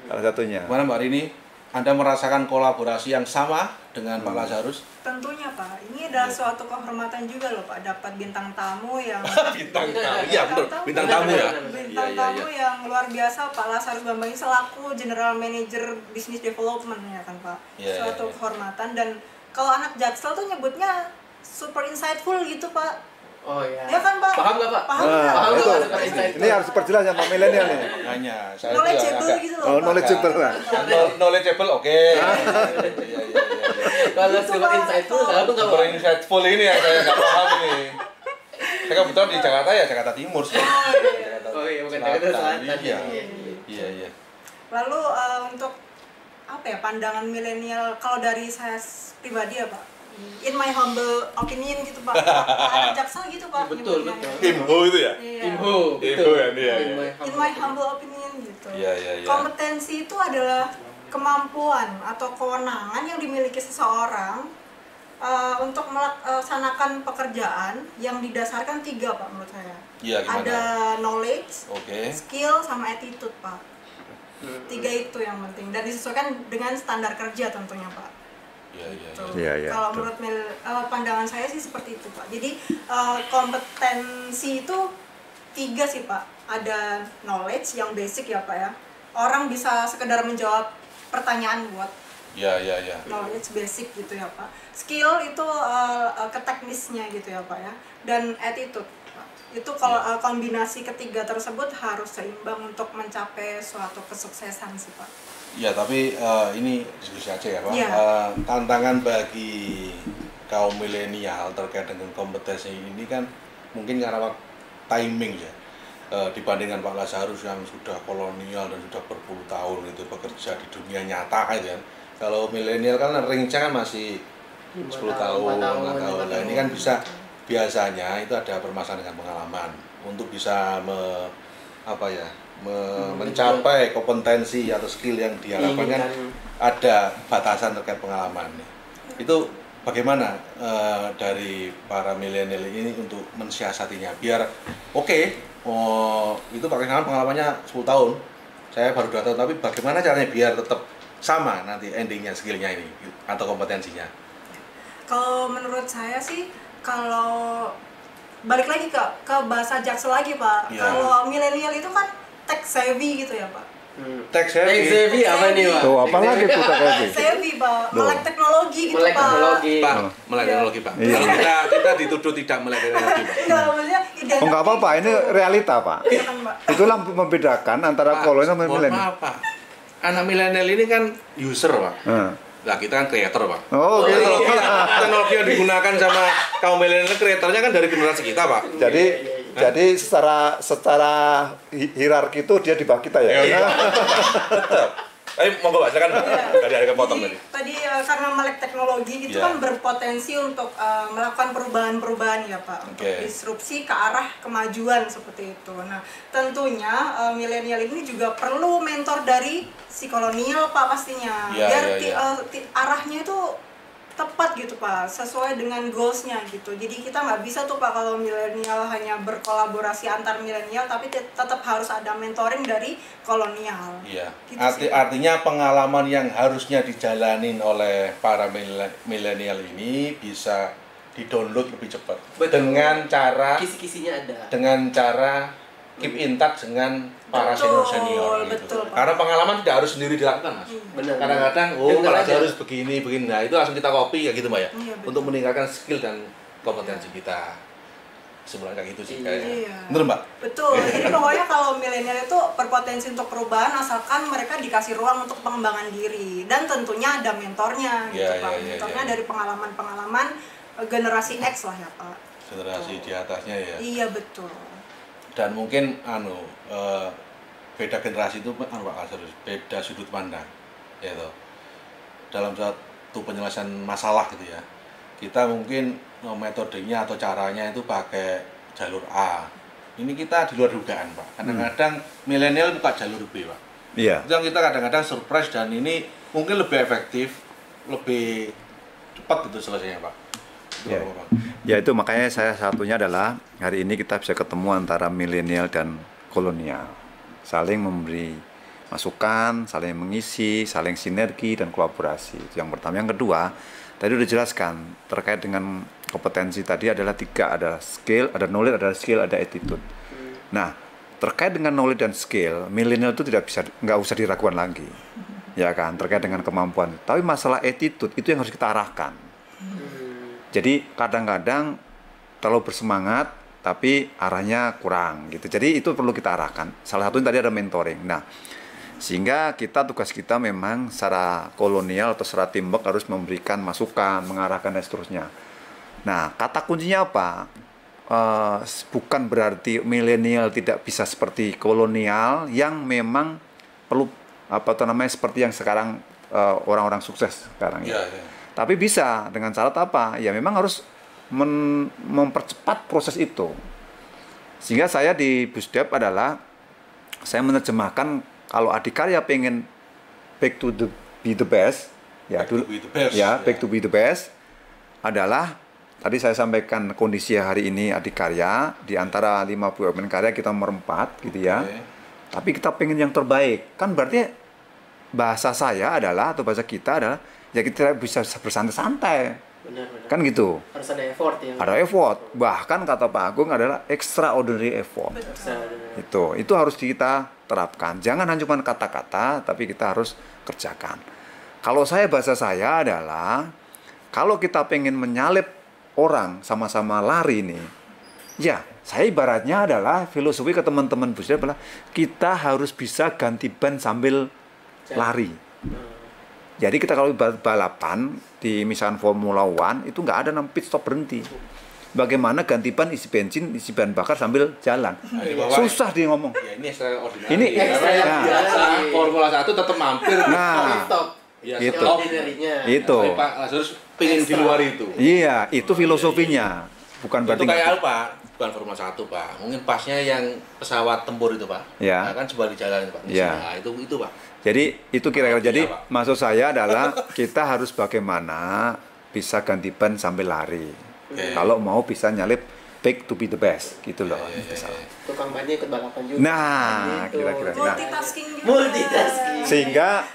Salah satunya. Gimana Mbak Rini? Anda merasakan kolaborasi yang sama dengan Pak Lazarus? Tentunya Pak, ini adalah suatu kehormatan juga loh Pak, dapat bintang tamu yang bintang tamu ya. Bintang tamu yang luar biasa Pak Lazarus Bambang selaku General Manager Business Development ya kan Pak. Suatu kehormatan dan kalau anak Jaksel tuh nyebutnya super insightful gitu Pak. Oh iya. Ya kan Pak? Paham nggak Pak? Paham. Ini harus diperjelas sama milenial nih. Hanya knowledgeable gitu loh. Knowledgeable lah. Knowledgeable oke. Kalau super insightful nggak nggak super insightful ini yang saya nggak paham nih. Saya kebetulan di Jakarta ya Jakarta Timur sih. Oh iya bukan Jakarta Selatan. Iya. Lalu untuk apa ya pandangan milenial kalau dari saya pribadi ya Pak? In my humble opinion gitu Pak. Anak Jaksel gitu Pak. Betul. Imho itu ya? Imho kan dia. In my humble opinion gitu. Iya. Kompetensi itu adalah kemampuan atau kewenangan yang dimiliki seseorang untuk melaksanakan pekerjaan yang didasarkan 3 Pak menurut saya. Iya, gimana? Ada knowledge, skill, sama attitude Pak. 3 itu yang penting dan disesuaikan dengan standar kerja tentunya Pak. Iya. Kalau menurut pandangan saya sih seperti itu Pak. Jadi kompetensi itu 3 sih Pak. Ada knowledge yang basic ya Pak ya. Orang bisa sekedar menjawab pertanyaan buat. Iya. Knowledge basic gitu ya Pak. Skill itu ke teknisnya gitu ya Pak ya. Dan attitude Pak. Itu kalau kombinasi ketiga tersebut harus seimbang untuk mencapai suatu kesuksesan sih Pak. Ya, tapi ini diskusi aja ya Pak. Tantangan bagi kaum milenial terkait dengan kompetensi ini kan mungkin karena timing ya. Dibandingkan Pak Lazarus yang sudah kolonial dan sudah berpuluh tahun itu bekerja di dunia nyata kan ya. Kalau milenial kan range-nya kan masih 10 tahun, 5 tahun. Nah, ini kan bisa biasanya itu ada permasalahan dengan pengalaman untuk bisa mencapai kompetensi atau skill yang diharapkan kan ada batasan terkait pengalaman. Itu bagaimana dari para milenial ini untuk mensiasatinya biar itu pakai pengalamannya 10 tahun, saya baru 2 tahun, tapi bagaimana caranya biar tetap sama nanti endingnya skillnya ini atau kompetensinya? Kalau menurut saya sih, kalau balik lagi ke bahasa Jaksel lagi Pak, kalau milenial itu kan tech savvy gitu ya Pak. Tech savvy apa nih Pak? Tuh, apa lagi tuh tech savvy? Savvy Pak, melek teknologi gitu melek Pak. teknologi. Pak, melek teknologi Pak. Kalau kita dituduh tidak melek teknologi Pak. Enggak, maksudnya Oh nggak apa-apa, ini realita Pak. Iya kan Pak. Itulah membedakan antara kolonial sama milenial. Maaf Pak, anak milenial ini kan user Pak. Nah kita kan creator Pak. Oh gitu. Teknologi yang digunakan sama kaum milenial, kreatornya kan dari generasi kita Pak. Jadi secara hierarki itu dia di bawah kita ya. Tapi monggo Pak, silakan Pak. Tadi ada kepotong tadi. Tadi karena melek teknologi gitu kan berpotensi untuk melakukan perubahan-perubahan ya Pak, untuk disrupsi ke arah kemajuan seperti itu. Nah, tentunya milenial ini juga perlu mentor dari si kolonial Pak pastinya. Biar arahnya itu tepat gitu Pak, sesuai dengan goalsnya gitu. Jadi kita nggak bisa tuh Pak kalau milenial hanya berkolaborasi antar milenial, tapi tetap harus ada mentoring dari kolonial. Iya. Gitu Artinya pengalaman yang harusnya dijalanin oleh para milenial ini bisa didownload lebih cepat. Dengan cara kisi-kisinya ada. Dengan cara keep in touch dengan para senior-senior gitu. Betul, Pak. Karena pengalaman tidak harus sendiri dilakukan Mas. Benar. Kadang-kadang kalau harus begini. Nah, itu langsung kita copy kayak gitu Mbak ya. Iya, untuk meningkatkan skill dan kompetensi kita. Sebenarnya kayak gitu sih kayaknya. Iya. Bener Mbak? Betul. Jadi pokoknya kalau milenial itu berpotensi untuk perubahan asalkan mereka dikasih ruang untuk pengembangan diri dan tentunya ada mentornya gitu Pak. Mentornya dari pengalaman-pengalaman generasi X lah ya Pak. Generasi di atasnya ya. Iya betul. Dan mungkin beda generasi itu Pak beda sudut pandang ya toh. Dalam satu penyelesaian masalah gitu ya, kita mungkin metodenya atau caranya itu pakai jalur A, ini kita di luar dugaan Pak. Kadang-kadang milenial buka jalur B Pak. Iya. Itu yang kita kadang-kadang surprise dan ini mungkin lebih efektif, lebih cepat gitu selesainya Pak. Ya itu makanya saya satunya adalah hari ini kita bisa ketemu antara milenial dan kolonial, saling memberi masukan, saling mengisi, saling sinergi dan kolaborasi. Itu yang pertama. Yang kedua, tadi udah jelaskan terkait dengan kompetensi tadi adalah 3, ada skill, ada knowledge, ada skill, ada attitude. Nah, terkait dengan knowledge dan skill, milenial itu nggak usah diragukan lagi, ya kan, terkait dengan kemampuan. Tapi masalah attitude itu yang harus kita arahkan. Jadi kadang-kadang terlalu bersemangat tapi arahnya kurang gitu. Jadi itu perlu kita arahkan. Salah satunya tadi ada mentoring. Nah, sehingga tugas kita memang secara kolonial atau secara teamwork harus memberikan masukan, mengarahkan dan seterusnya. Nah, kata kuncinya apa? Bukan berarti milenial tidak bisa seperti kolonial yang memang perlu seperti yang sekarang orang-orang sukses sekarang ya. Tapi bisa dengan syarat apa? Ya memang harus mempercepat proses itu. Sehingga saya di Busdep adalah saya menerjemahkan kalau Adikarya pengen back to be the best, back to be the best adalah tadi saya sampaikan kondisi hari ini Adikarya di antara 50 UMN karya kita nomor 4 gitu ya. Tapi kita pengen yang terbaik. Kan berarti bahasa saya adalah atau bahasa kita adalah ya kita bisa bersantai-santai. Benar. Kan gitu. Harus ada effort ya. Ada effort. Bahkan kata Pak Agung adalah extraordinary effort. Itu harus kita terapkan. Jangan hanya cuma kata-kata, tapi kita harus kerjakan. Kalau bahasa saya adalah kalau kita pengen menyalip orang sama-sama lari nih, ya saya ibaratnya adalah filosofi ke teman-teman Busdep adalah kita harus bisa ganti ban sambil lari. Jadi kita kalau balapan di misalkan Formula One itu nggak ada pit stop berhenti. Bagaimana ganti ban, isi bensin, isi bahan bakar sambil jalan. Susah dia ngomong. Ya, ini extraordinary. Ini Formula 1 tetap mampir. Nah, ya, itu. Pak Lazarus pengen di luar itu. Iya, itu filosofinya. Bukan berarti itu kayak apa? Bukan Formula 1 Pak. Mungkin pasnya yang pesawat tempur itu Pak. Ya. Nah, kan coba di jalan Pak. Ya. Nah, itu Pak. Jadi itu kira-kira jadi maksud saya adalah kita harus bagaimana bisa ganti ban sambil lari. Kalau mau bisa nyalip back to be the best gitu loh. Tukang bannya ikut balapan juga. Nah, kira-kira multitasking. Sehingga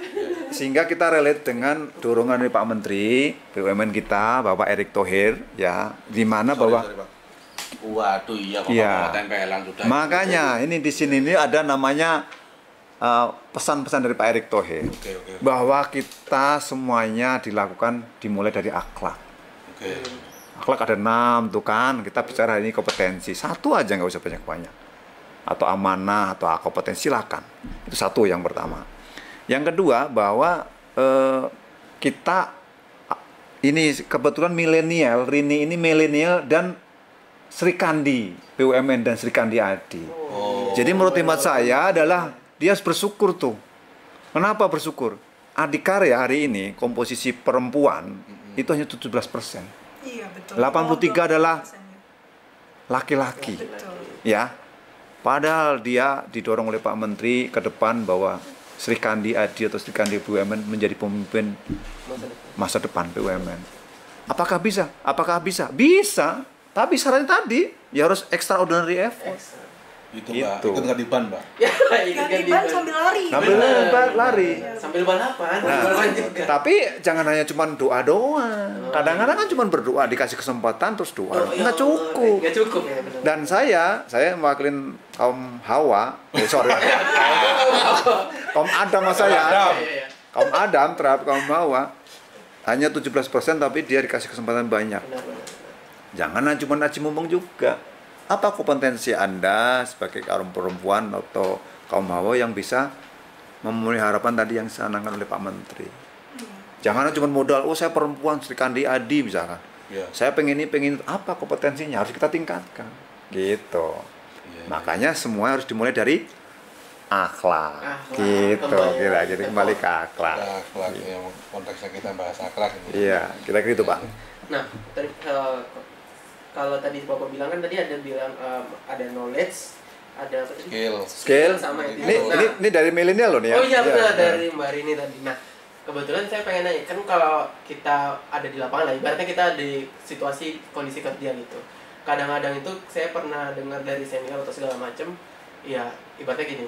sehingga kita relate dengan dorongan dari Pak Menteri BUMN kita, Bapak Erick Thohir, ya, di mana bahwa waduh iya kok ya, tempelan sudah. makanya ini di sini ini ada namanya pesan-pesan dari Pak Erick Thohir, bahwa kita semuanya dilakukan dimulai dari akhlak. Akhlak ada 6 tuh kan, kita bicara hari ini kompetensi, satu aja nggak usah banyak-banyak, atau amanah atau kompetensi, silakan, itu satu yang pertama. Yang kedua bahwa kita ini kebetulan milenial, Rini ini milenial dan Sri Kandi BUMN dan Sri Kandi Adi. Jadi menurut hemat saya adalah dia harus bersyukur tuh. Kenapa bersyukur? Adikarya hari ini komposisi perempuan itu hanya 17%. Iya, betul. 83 adalah laki-laki. Ya. Padahal dia didorong oleh Pak Menteri ke depan bahwa Sri Kandi Adi atau Sri Kandi BUMN menjadi pemimpin masa depan BUMN. Apakah bisa? Apakah bisa? Bisa. Tapi syaratnya tadi ya harus extraordinary effort. Itu Mbak, ikut gantiban Mbak. Ya, gantiban sambil lari. Sambil lari. Sambil balapan. Juga. Tapi jangan hanya cuma doa doang. Kadang-kadang kan cuma berdoa, dikasih kesempatan terus doa. Nggak cukup. Nggak cukup ya, benar. Dan saya mewakilin kaum Hawa, kaum Adam mas saya. Kaum Adam terhadap kaum Hawa hanya 17%, tapi dia dikasih kesempatan banyak. Jangan cuma aji mumpung juga. Apa kompetensi Anda sebagai kaum perempuan atau kaum Hawa yang bisa memenuhi harapan tadi yang dicanangkan oleh Pak Menteri? Jangan cuma modal, oh saya perempuan Sri Kandi Adi misalkan. Saya pengen ini, pengen itu. Apa kompetensinya? Harus kita tingkatkan. Gitu. Makanya semua harus dimulai dari akhlak. Gitu. Kira-kira kembali ke akhlak. Akhlak, ya, konteksnya kita bahas akhlak. Iya, kira-kira itu Pak. Nah, kalau tadi Bapak bilang kan tadi ada bilang ada knowledge, ada skill sama itu. Ini dari milenial loh nih ya. Oh iya benar, dari Mbak Rini tadi. Nah, kebetulan saya pengen nanya, kan kalau kita ada di lapangan lah, ibaratnya kita di situasi kondisi kerja gitu. Kadang-kadang itu saya pernah dengar dari senior atau segala macam, ya ibaratnya gini,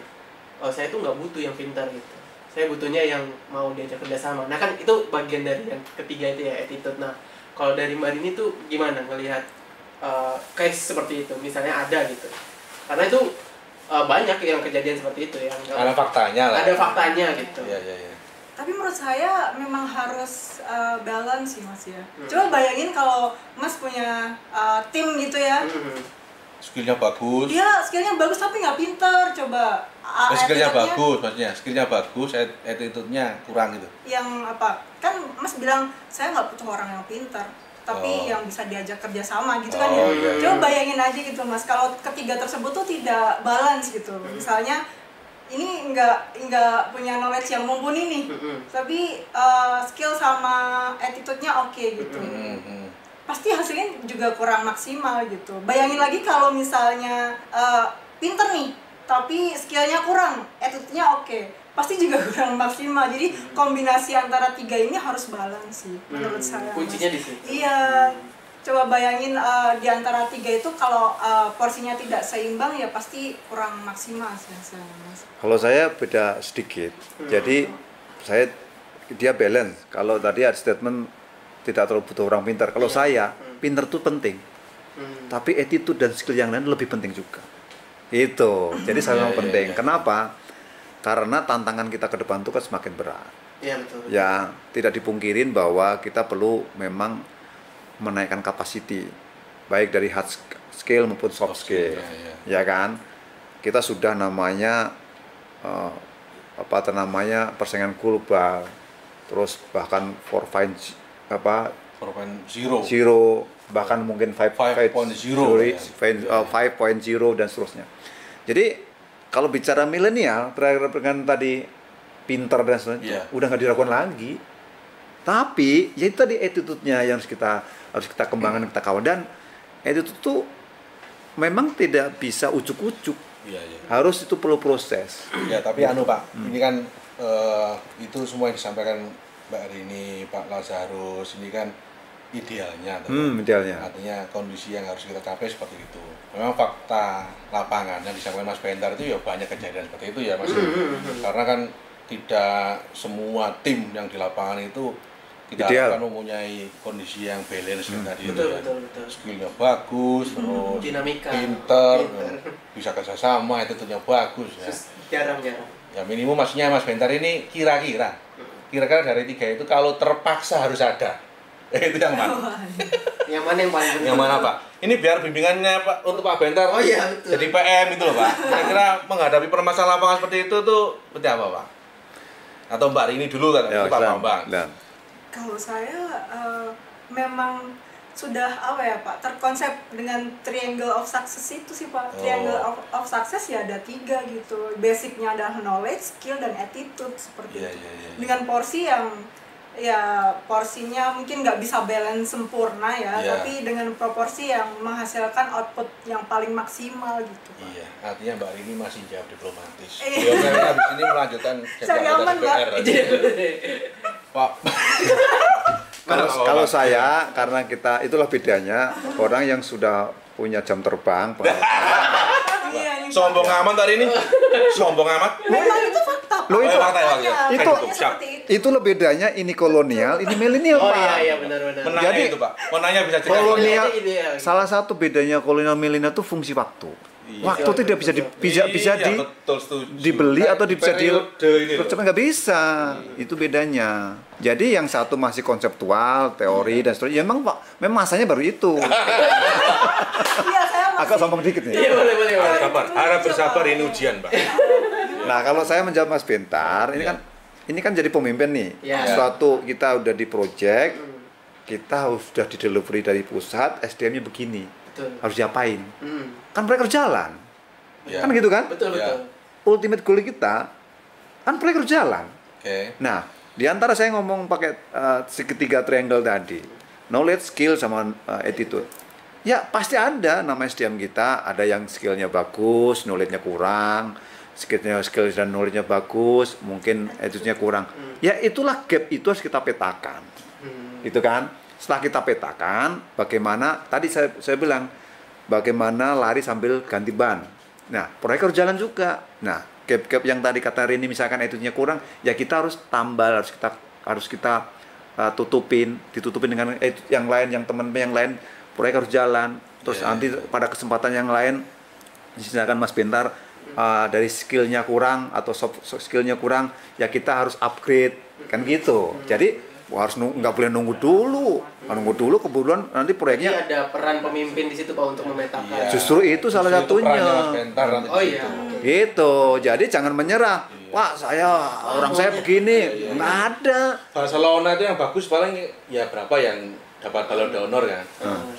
saya tuh nggak butuh yang pintar gitu. Saya butuhnya yang mau diajak kerjasama. Nah kan itu bagian dari yang ketiga itu ya, attitude. Nah, kalau dari Mbak Rini tuh gimana ngelihat case seperti itu, misalnya ada gitu, karena itu banyak yang kejadian seperti itu ya. Ada faktanya lah. Ada faktanya gitu. Iya. Tapi menurut saya memang harus balance sih Mas ya. Coba bayangin kalau Mas punya tim gitu ya. Skillnya bagus. Iya, skillnya bagus tapi nggak pinter. Coba. Skillnya bagus, maksudnya skillnya bagus, attitude-nya kurang gitu. Yang apa? Kan Mas bilang saya nggak butuh orang yang pinter, tapi yang bisa diajak kerjasama gitu kan ya. Coba bayangin aja gitu Mas, kalau ketiga tersebut tuh tidak balance gitu. Misalnya ini nggak punya knowledge yang mumpuni nih, tapi skill sama attitude-nya oke gitu. Pasti hasilnya juga kurang maksimal gitu. Bayangin lagi kalau misalnya pinter nih, tapi skillnya kurang, attitude-nya oke, pasti juga kurang maksimal. Jadi kombinasi antara tiga ini harus balance sih menurut saya. Kuncinya di situ. Iya. Coba bayangin di antara tiga itu kalau porsinya tidak seimbang ya pasti kurang maksimal sih hasilnya Mas. Kalau saya beda sedikit. Jadi dia balance. Kalau tadi ada statement tidak terlalu butuh orang pintar. Kalau saya pintar itu penting. Tapi attitude dan skill yang lain lebih penting juga. Itu. Jadi sama penting. Kenapa? Karena tantangan kita ke depan itu kan semakin berat. Iya betul. Ya, tidak dipungkirin bahwa kita perlu memang menaikkan capacity baik dari hard skill maupun soft skill. Ya kan? Kita sudah namanya persaingan global. Terus bahkan 4.0 bahkan mungkin 5.0 dan seterusnya. Jadi kalau bicara milenial terakhir dengan tadi pintar dan seterusnya udah nggak diragukan lagi. Tapi ya itu tadi attitude-nya yang harus kita kembangkan, kita kawal. Dan attitude itu memang tidak bisa ujuk-ujuk. Harus itu perlu proses. Ya tapi Pak, ini kan itu semua yang disampaikan Mbak Rini, Pak Lazarus, ini kan idealnya. Idealnya. Artinya kondisi yang harus kita capai seperti itu. Memang fakta lapangan yang disampaikan Mas Bentar itu ya banyak kejadian seperti itu ya Mas. Karena kan tidak semua tim yang di lapangan itu kita akan mempunyai kondisi yang balance tadi itu ya. Skillnya bagus, terus dinamika, pinter, bisa kerjasama, itu tentunya bagus ya. Jarang-jarang. Ya minimum maksudnya Mas Bentar ini kira-kira dari 3 itu kalau terpaksa harus ada. Itu yang mana? Yang mana yang paling penting? Yang mana Pak? Ini biar bimbingannya Pak untuk Pak Bentar. Oh iya betul. Jadi PM itu loh Pak. Kira-kira menghadapi permasalahan lapangan seperti itu tuh seperti apa Pak? Atau Mbak Rini dulu kan? Ya, Pak Bambang. Kalau saya memang sudah apa ya Pak, terkonsep dengan triangle of success itu sih Pak. Triangle of success ya ada 3 gitu. Basicnya adalah knowledge, skill, dan attitude seperti itu. Dengan porsi yang ya porsinya mungkin nggak bisa balance sempurna ya, tapi dengan proporsi yang menghasilkan output yang paling maksimal gitu Pak. Iya, artinya Mbak Rini masih jawab diplomatis. Beliau kan habis ini melanjutkan saya aman Pak. Pak. Kalau saya, karena kita itulah bedanya orang yang sudah punya jam terbang. Sombong amat hari ini. Sombong amat. Memang itu fakta. Loh itu fakta ya. Itu loh bedanya, ini kolonial, ini milenial Pak. Oh iya benar-benar. Jadi itu Pak. Menanya bisa cerita. Kolonial, salah satu bedanya kolonial milenial itu fungsi waktu. Waktu tidak bisa dibeli atau bisa nggak bisa. Itu bedanya. Jadi yang satu masih konseptual, teori dan seterusnya. Ya memang masanya baru itu. Iya, saya masih. Agak sombong dikit nih. Iya boleh. Harap bersabar ini ujian Pak. Nah kalau saya menjawab Mas Bentar, ini kan jadi pemimpin nih. Suatu kita udah di project, kita sudah di delivery dari pusat, SDM-nya begini. Harus diapain? Kan proyek harus jalan. Kan gitu kan? Betul. Ultimate goal kita kan proyek harus jalan. Nah, di antara saya ngomong pakai segitiga triangle tadi, knowledge, skill, sama attitude. Ya pasti ada nama SDM kita, ada yang skillnya bagus, knowledge-nya kurang, skill dan knowledge-nya bagus, mungkin attitude-nya kurang. Ya itulah gap itu harus kita petakan. Gitu kan? Setelah kita petakan, bagaimana tadi saya bilang, bagaimana lari sambil ganti ban. Nah, proyek harus jalan juga. Nah, gap-gap yang tadi kata Rini misalkan attitude-nya kurang, ya kita harus tambal, harus kita ditutupin dengan yang lain, yang teman yang lain, proyek harus jalan. Terus nanti pada kesempatan yang lain, misalkan Mas Bentar dari skillnya kurang atau soft skillnya kurang, ya kita harus upgrade, kan gitu. Jadi harus nggak boleh nunggu dulu kemudian nanti proyeknya. Jadi ada peran pemimpin di situ Pak untuk memetakan. Justru itu salah satunya. Oh iya. Gitu. Jadi jangan menyerah. Wah, orang saya begini. Nggak ada. Barcelona itu yang bagus paling ya berapa yang dapat Ballon d'Or kan?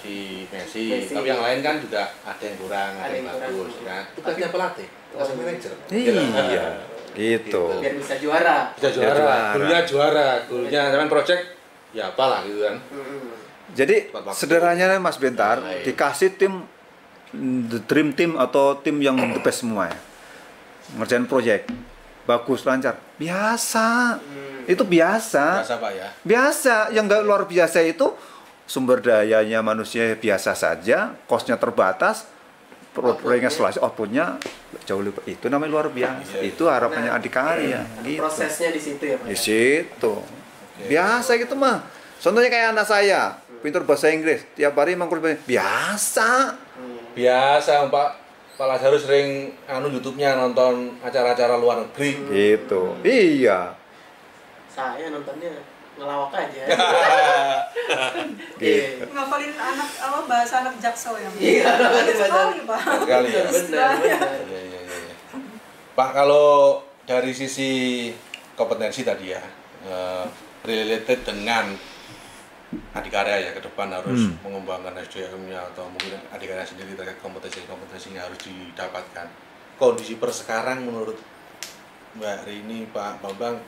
Si Messi. Tapi yang lain kan juga ada yang kurang, ada yang bagus kan. Tugasnya pelatih, tugasnya manajer. Iya. Gitu. Biar bisa juara. Gurunya juara. Gurunya zaman project ya apalah gitu kan. Jadi sederhananya Mas Bentar dikasih tim the dream team atau tim yang the best semua ya. Ngerjain project bagus lancar. Biasa. Itu biasa. Biasa Pak ya. Biasa, yang nggak luar biasa itu sumber dayanya manusia biasa saja, cost-nya terbatas. Proyeknya selesai, outputnya jauh lebih, itu namanya luar biasa. Itu harapannya Adikarya gitu. Prosesnya di situ ya Pak. Di situ. Biasa gitu mah. Contohnya kayak anak saya, pintar bahasa Inggris, tiap hari mangkul biasa. Biasa Pak. Pak Lazarus sering YouTube-nya nonton acara-acara luar negeri. Gitu. Iya. Saya nontonnya ngelawak aja. Ngapalin bahasa anak Jaksel ya. Iya, sekali Pak. Sekali ya. Benar. Iya. Pak, kalau dari sisi kompetensi tadi ya, related dengan Adikarya ya, ke depan harus mengembangkan SDM-nya atau mungkin Adikarya sendiri terkait kompetensi-kompetensinya harus didapatkan. Kondisi per sekarang menurut Mbak Rini, Pak Bambang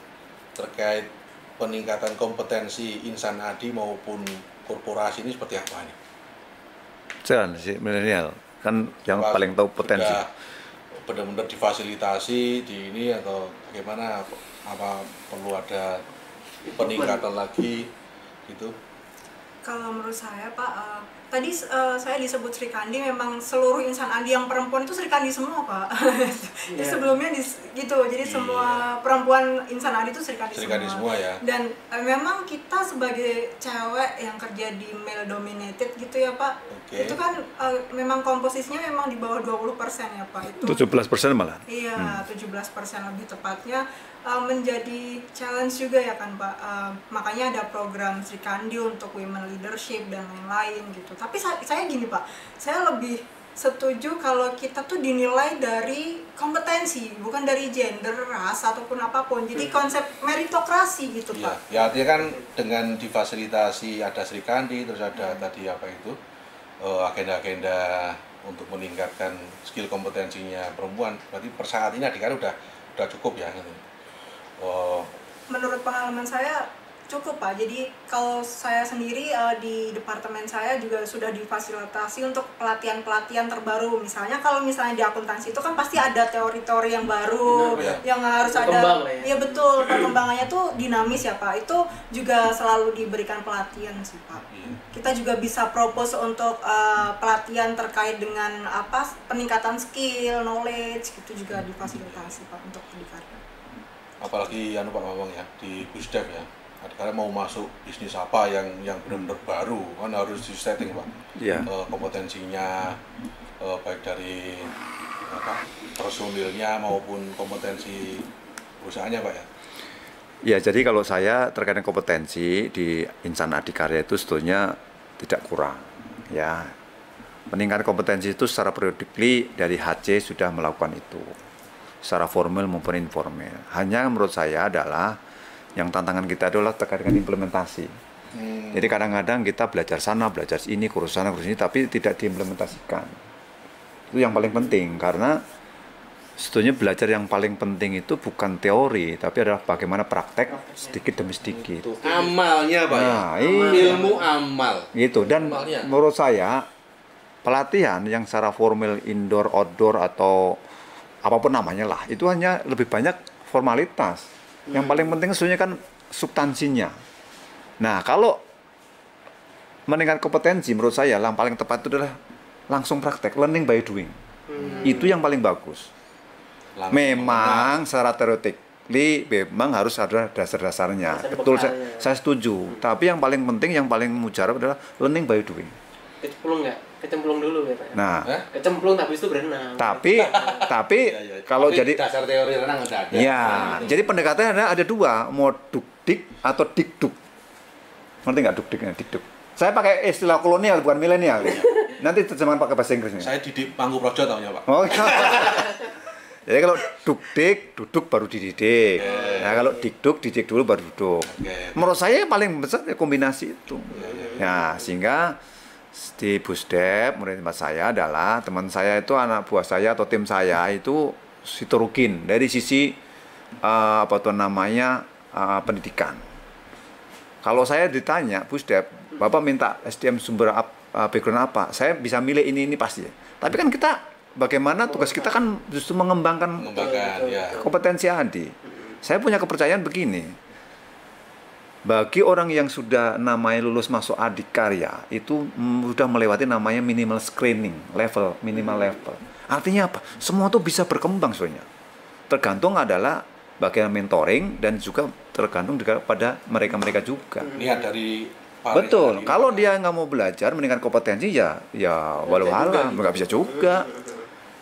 terkait peningkatan kompetensi insan Adi maupun korporasi ini seperti apa nih? Jangan sih milenial kan yang paling tahu potensi. Benar-benar difasilitasi di ini atau bagaimana? Apa perlu ada peningkatan lagi gitu? Kalau menurut saya Pak, tadi saya disebut Sri Kandi, memang seluruh insan Adi yang perempuan itu Sri Kandi semua, Pak. Yeah. Sebelumnya gitu, jadi semua perempuan insan Adi itu Sri Kandi semua ya. Dan memang kita sebagai cewek yang kerja di male dominated gitu ya, Pak. Itu kan memang komposisinya memang di bawah 20% ya, Pak. Itu 17% malah. Iya, 17% lebih tepatnya. Menjadi challenge juga ya kan, Pak. Makanya ada program Sri Kandi untuk women leadership dan lain-lain gitu. Tapi saya gini, Pak, saya lebih setuju kalau kita tuh dinilai dari kompetensi, bukan dari gender, ras ataupun apapun. Jadi konsep meritokrasi gitu, ya, Pak. Ya artinya kan dengan difasilitasi ada Sri Kandi, terus ada tadi apa itu agenda-agenda untuk meningkatkan skill kompetensinya perempuan. Berarti per saat ini Adhikarya udah cukup ya gitu. Menurut pengalaman saya cukup, Pak. Jadi kalau saya sendiri di departemen saya juga sudah difasilitasi untuk pelatihan-pelatihan terbaru. Misalnya kalau misalnya di akuntansi itu kan pasti ada teori-teori yang baru, yang harus ada. Iya betul, perkembangannya tuh dinamis ya, Pak. Itu juga selalu diberikan pelatihan sih, Pak. Kita juga bisa propose untuk pelatihan terkait dengan peningkatan skill, knowledge gitu juga difasilitasi, Pak, untuk Adhikarya. Apalagi Pak Bambang ya, di Busdep ya, Adhikarya mau masuk bisnis apa yang benar-benar baru kan harus di setting, Pak. Kompetensinya baik dari personilnya maupun kompetensi perusahaannya, Pak ya. Ya, jadi kalau saya terkait dengan kompetensi di insan Adhikarya itu sebetulnya tidak kurang ya. Peningkatan kompetensi itu secara periodically dari HC sudah melakukan itu, secara formal maupun informal. Hanya menurut saya adalah yang tantangan kita adalah terkait dengan implementasi. Jadi kadang-kadang kita belajar sana, belajar ini, kursus sana, kursus ini, tapi tidak diimplementasikan. Itu yang paling penting, karena sebetulnya belajar yang paling penting itu bukan teori, tapi adalah bagaimana praktek sedikit demi sedikit. Amalnya, Pak. Nah, ilmu amal. Gitu. Dan menurut saya pelatihan yang secara formal indoor, outdoor atau apapun namanya lah, itu hanya lebih banyak formalitas. Yang paling penting sebenarnya kan substansinya. Nah, kalau meningkat kompetensi menurut saya yang paling tepat itu adalah langsung praktek, learning by doing. Itu yang paling bagus. Memang secara teoretically memang harus ada dasar-dasarnya. Betul, saya setuju. Tapi yang paling penting, yang paling mujarab adalah learning by doing. Kecemplung nggak? Kecemplung dulu ya, Pak. Nah, kecemplung tapi itu berenang. Tapi kalau jadi dasar teori renang udah ada. Ya, jadi pendekatannya ada dua, mau dukdik atau dikduk. Ngerti nggak dukdiknya, dikduk? Saya pakai istilah kolonial bukan milenial. Nanti terjemahan pakai bahasa Inggrisnya. Saya didik Pangku Projo taunya, Pak. Oh. Jadi kalau dukdik, duduk baru dididik. Nah, kalau dikduk, didik dulu baru duduk. Menurut saya yang paling besar ya kombinasi itu. Ya, sehingga di Busdep, murid tempat saya adalah teman saya itu anak buah saya atau tim saya itu heterogen dari sisi pendidikan. Kalau saya ditanya Busdep, Bapak minta SDM sumber background apa? Saya bisa milih ini pasti. Tapi kan kita bagaimana tugas kita kan justru mengembangkan kompetensi Adi. Saya punya kepercayaan begini. Bagi orang yang sudah namanya lulus masuk Adhikarya itu sudah melewati namanya minimal screening level, minimal level. Artinya apa? Semua itu bisa berkembang sebenarnya. Tergantung adalah bagian mentoring dan juga tergantung juga pada mereka juga. Lihat dari betul. Kalau dia nggak mau belajar meningkatkan kompetensi ya walau alam nggak bisa juga.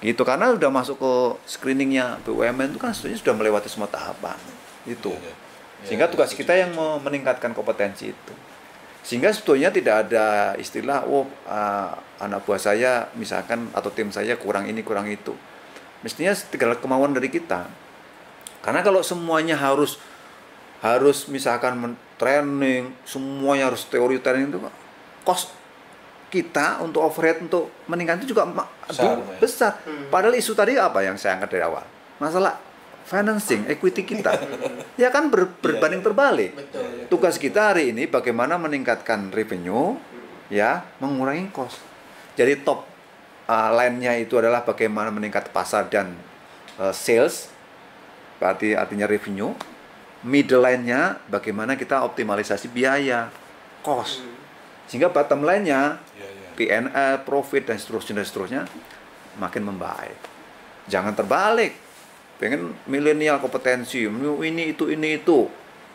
Gitu, karena sudah masuk ke screeningnya BUMN itu kan sebenarnya sudah melewati semua tahapan itu. Sehingga tugas kita yang meningkatkan kompetensi itu. Sehingga sebetulnya tidak ada istilah anak buah saya misalkan atau tim saya kurang ini kurang itu. Mestinya tinggal kemauan dari kita. Karena kalau semuanya harus misalkan training, semuanya harus teori training itu cost kita untuk overhead untuk meningkatkan itu juga besar. Padahal isu tadi apa yang saya angkat dari awal? Masalah financing, equity kita. Ya kan berbanding terbalik. Tugas kita hari ini bagaimana meningkatkan revenue, ya, mengurangi cost. Jadi top line-nya itu adalah bagaimana meningkat pasar dan sales, berarti artinya revenue. Middle line-nya bagaimana kita optimalisasi biaya, cost. Sehingga bottom line-nya PNL, profit dan seterusnya makin membaik. Jangan terbalik. Pengen milenial kompetensi, ini itu.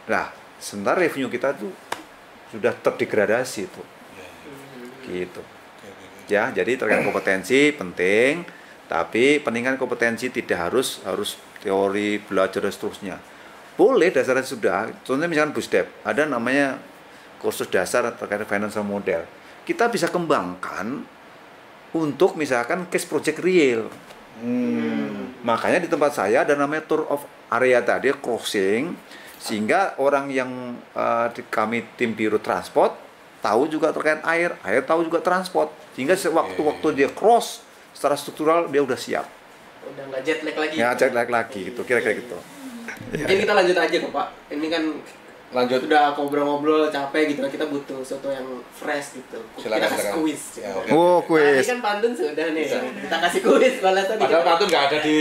Nah, sementara revenue kita tuh sudah terdegradasi tuh. Gitu. Ya, jadi terkait kompetensi penting, tapi peningkatan kompetensi tidak harus teori, belajar dan seterusnya. Boleh dasarnya sudah. Contohnya misalkan BUSDEP, ada namanya kursus dasar terkait financial model. Kita bisa kembangkan untuk misalkan case project real. Makanya di tempat saya ada namanya tour of area tadi, crossing, sehingga orang yang kami tim biro transport tahu juga terkait air tahu juga transport, sehingga waktu dia cross secara struktural dia udah siap. Udah nggak jet lag lagi. Ya, jet lag lagi gitu, kira-kira gitu. Mungkin kita lanjut aja kok Pak. Ini kan udah ngobrol-ngobrol capek gitu, kita butuh sesuatu yang fresh gitu. Kita kasih kuis. Ya, okay. Oh, kuis. Tadi kan pantun sudah nih. Kita kasih kuis balasan. Padahal pantun nggak ada di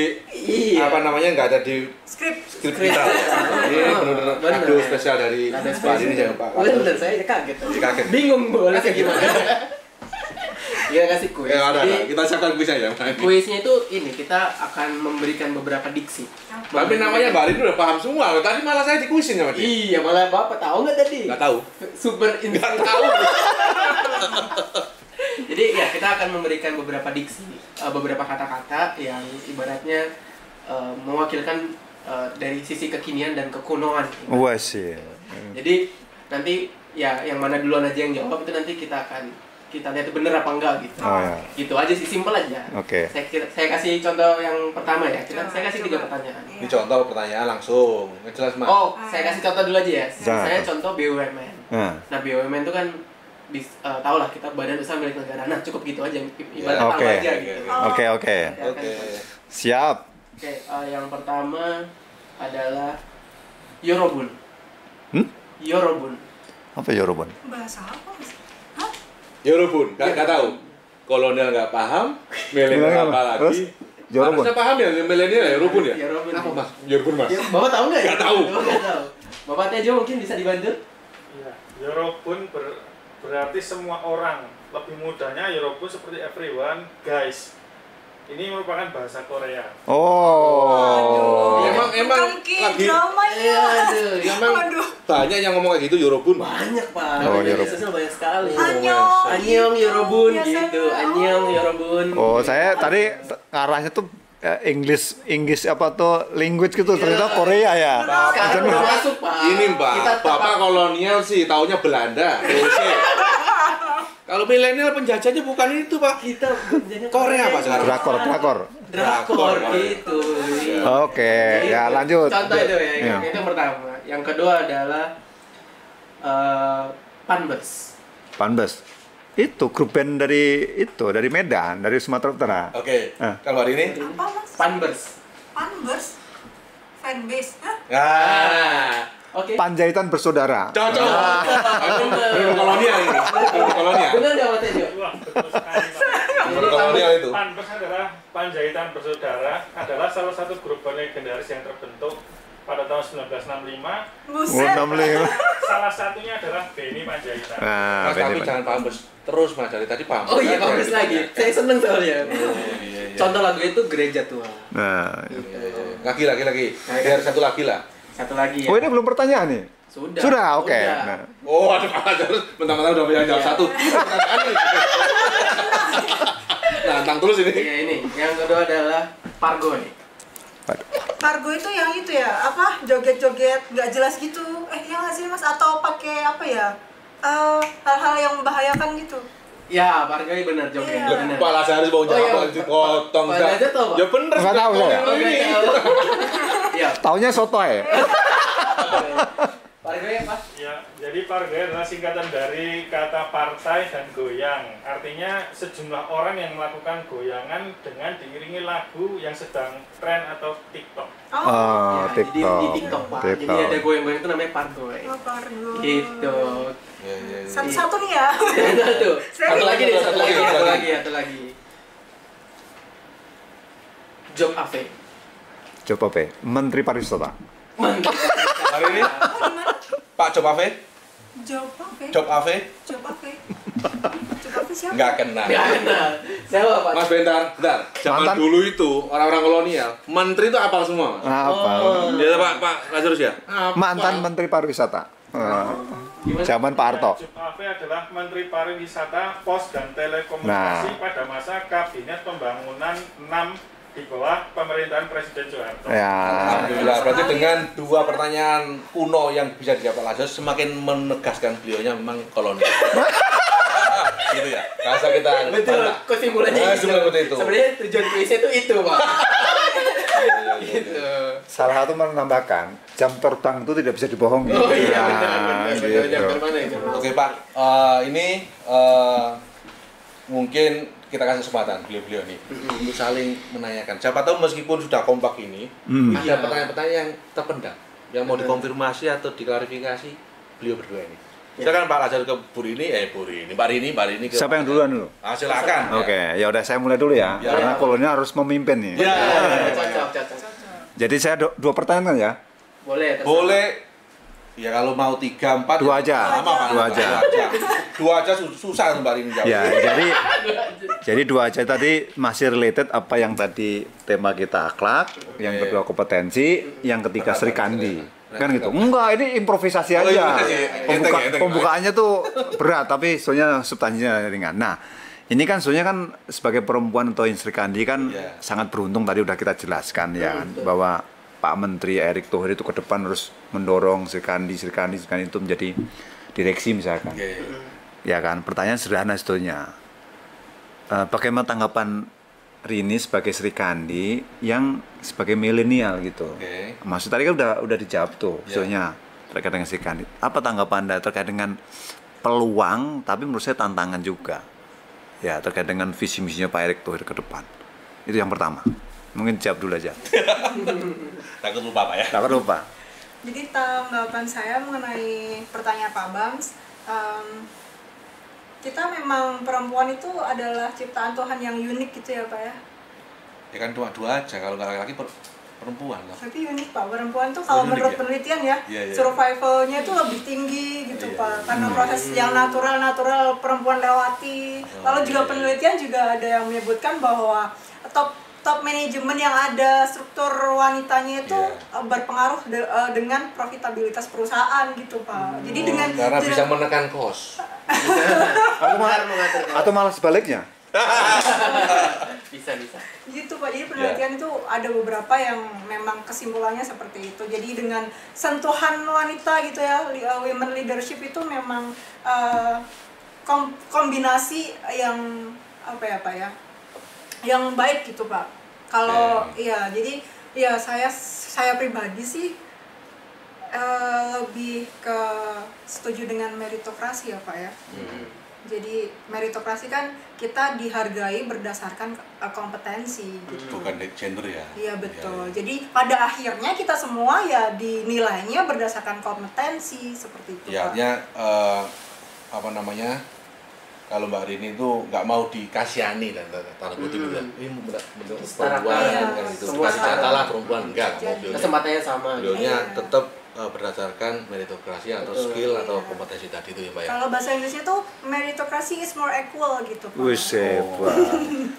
nggak ada di skrip kita. Ini benar-benar aduh spesial dari Pak ini jangan Pak. Benar, saya kaget. Bingung balasnya gimana. Kita kasih kuis. Jadi, kita siapkan kuisnya ya. Kuisnya itu kita akan memberikan beberapa diksi. Tapi namanya Mbak Rini udah paham semua. Tadi malah saya dikuisin sama dia. Iya, malah Bapak tahu nggak tadi? Nggak tahu. Super nggak tahu. Jadi ya kita akan memberikan beberapa diksi, beberapa kata-kata yang ibaratnya mewakilkan dari sisi kekinian dan kekunoan. Wah sih. Jadi nanti ya yang mana duluan aja yang jawab itu nanti kita lihat bener apa enggak gitu. Gitu aja sih, simpel aja. Oke. Saya kasih contoh yang pertama ya. Saya kasih 3 pertanyaan. Ini contoh pertanyaan langsung. Jelas, Mas. Oh, saya kasih contoh dulu aja ya. Saya contoh BUMN. Nah, BUMN itu kan tahu lah kita badan usaha milik negara. Nah, cukup gitu aja. Ibaratnya tahu aja gitu. Oke. Siap. Oke, yang pertama adalah Yorobun. Yorobun. Apa Yorobun? Bahasa apa sih? Yorobun, nggak tahu. Kolonial nggak paham, milenial apa lagi? Yorobun. Harusnya paham ya, milenial ya, Yorobun ya? Yorobun. Apa Mas? Yorobun Mas? Bapak tahu nggak ya? Nggak tahu. Nggak tahu. Bapak Tejo mungkin bisa dibantu? Iya, Yorobun berarti semua orang. Lebih mudahnya Yorobun seperti everyone, guys. Ini merupakan bahasa Korea. Oh. Emang lagi emang banyak yang ngomong kayak gitu Yorobun. Banyak Pak. Yorobun banyak sekali. Annyeong Yorobun gitu. Annyeong Yorobun. Oh, saya tadi arahnya tuh English apa tuh language gitu, ternyata Korea ya. Sekarang udah masuk Pak. Ini Mbak, Bapak kolonial sih taunya Belanda. Kalau milenial penjajahnya bukan itu Pak. Kita Korea Pak sekarang. Drakor gitu. Oke, ya lanjut. Contoh itu ya, itu yang pertama. Yang kedua adalah Panbers. Itu grup band dari Medan, dari Sumatera Utara. Oke. Kalau hari ini apa Mas? Panbers. Fanbase. Oke. Panjaitan bersaudara. Cocok. Kolonial ini. Kolonial. Benar nggak Pak Tejo? Wah, betul sekali Pak. Kolonial itu. Panbers adalah Panjaitan Bersaudara, adalah salah satu grup band legendaris yang terbentuk pada tahun 1965. Buset. Salah satunya adalah Benny Panjaitan. Mas tapi jangan Panbers terus Mas, dari tadi Panbers. Oh iya, Panbers lagi. Saya seneng soalnya. Contoh lagu itu Gereja Tua. Nah, lagi. Biar satu lagi lah. Satu lagi ya. Oh, ini belum pertanyaan nih? Sudah, oke. Nah. Oh, aduh, terus mentang-mentang udah punya jawab satu. Pertanyaan ini. Nah, tentang terus ini. Iya, ini. Yang kedua adalah Pargo nih. Pargo itu yang itu ya, apa? Joget-joget nggak jelas gitu. Yang nggak sih Mas? Atau pakai apa ya? Hal-hal yang membahayakan gitu. Ya, Pargo ini benar joget. Iya. Benar. Pak Lazarus mau jawab dipotong. Pak Lazarus tahu, Pak? Ya bener. Nggak tahu saya. Iya. Taunya sotoy. Pargo apa? Ya, jadi pargo adalah singkatan dari kata partai dan goyang. Artinya sejumlah orang yang melakukan goyangan dengan diiringi lagu yang sedang tren atau TikTok. Oh, Ya, di TikTok Pak. Jadi TikTok. ada goyang-goyang itu namanya Pargo. Pargo. Gitu. Satu-satu nih ya. Satu lagi. Job Ave. Job apa? Menteri Pariwisata. Hari ini Pak Job Ave. Job apa? Job Ave. Job apa? itu siapa? Nggak kenal. Siapa Pak? Mas bentar. Zaman dulu itu orang-orang kolonial, menteri itu apal semua. Apa? Ya Pak Lazarus ya? Mantan Menteri Pariwisata. Zaman Pak Harto. Ave adalah Menteri Pariwisata, Pos dan Telekomunikasi pada masa Kabinet Pembangunan 6 di bawah pemerintahan Presiden Soeharto. Ya. Alhamdulillah. Berarti dengan dua pertanyaan kuno yang bisa dijawab Lazarus semakin menegaskan beliaunya memang kolonial. Gitu ya. Rasa kita betul. Kesimpulannya seperti itu. Sebenarnya tujuan kuisnya itu Pak. Gitu. Salah satu menambahkan jam terbang itu tidak bisa dibohongi. Oh iya, benar. Gitu. Jam terbang itu. Oke Pak, ini mungkin kita kasih kesempatan beliau-beliau nih untuk saling menanyakan. Siapa tahu meskipun sudah kompak ini, ada pertanyaan-pertanyaan yang terpendam, yang mau dikonfirmasi atau diklarifikasi beliau berdua ini. Silakan Pak Lazarus ke Pak Rini ke. Siapa yang duluan dulu? Silakan. Oke, ya udah saya mulai dulu ya. Karena kolonial harus memimpin nih. Ya. Cocok. Jadi saya dua pertanyaan kan ya? Boleh. Ya kalau mau 3, 4 dua aja. Dua aja susah Mbak Rini jawab. Ya, jadi dua aja tadi masih related apa yang tadi tema kita akhlak, yang kedua kompetensi, yang ketiga Sri Kandi. Kan gitu. Enggak, ini improvisasi aja. Pembukaannya tuh berat tapi soalnya substansinya ringan. Nah, ini kan soalnya kan sebagai perempuan atau Sri Kandi kan sangat beruntung tadi udah kita jelaskan ya kan, bahwa Pak Menteri Erick Thohir itu ke depan harus mendorong Sri Kandi itu menjadi direksi misalkan. Ya kan, pertanyaan sederhana sebetulnya. Bagaimana tanggapan Rini sebagai Sri Kandi yang sebagai milenial gitu? Maksud tadi kan udah dijawab tuh, sebetulnya terkait dengan Sri Kandi. Apa tanggapan Anda terkait dengan peluang, tapi menurut saya tantangan juga? Ya, terkait dengan visi misinya Pak Erick Thohir ke depan. Itu yang pertama. Mungkin jawab dulu aja. Takut lupa Pak ya? Takut lupa. Jadi tanggapan saya mengenai pertanyaan Pak Bams, kita memang perempuan itu adalah ciptaan Tuhan yang unik gitu ya Pak ya? Ya kan dua aja, kalau nggak laki-laki perempuan lah. Tapi unik Pak, perempuan tuh kalau menurut penelitian ya, survivalnya itu lebih tinggi gitu Pak. Karena proses yang natural perempuan lewati. Lalu juga penelitian juga ada yang menyebutkan bahwa top manajemen yang ada struktur wanitanya itu berpengaruh dengan profitabilitas perusahaan gitu Pak. Jadi dengan karena bisa menekan kos. Atau malah sebaliknya. bisa gitu Pak. Jadi penelitian itu ada beberapa yang memang kesimpulannya seperti itu. Jadi dengan sentuhan wanita gitu ya, women leadership itu memang kombinasi yang apa ya Pak ya, yang baik gitu Pak. Kalau jadi saya pribadi sih lebih ke setuju dengan meritokrasi ya Pak ya. Jadi meritokrasi kan kita dihargai berdasarkan kompetensi gitu. Bukan gender ya. Iya betul. Jadi pada akhirnya kita semua ya dinilainya berdasarkan kompetensi seperti itu Pak. Artinya apa namanya? Kalau Mbak Rini itu nggak mau dikasihani dan tanda kutip itu, bentuk perempuan kan gitu, kasih kata lah perempuan enggak, kesempatannya sama. Beliaunya tetap berdasarkan meritokrasi atau skill atau kompetensi tadi itu ya Pak ya. Kalau bahasa Inggrisnya tuh meritokrasi is more equal gitu Pak. Wih, hebat.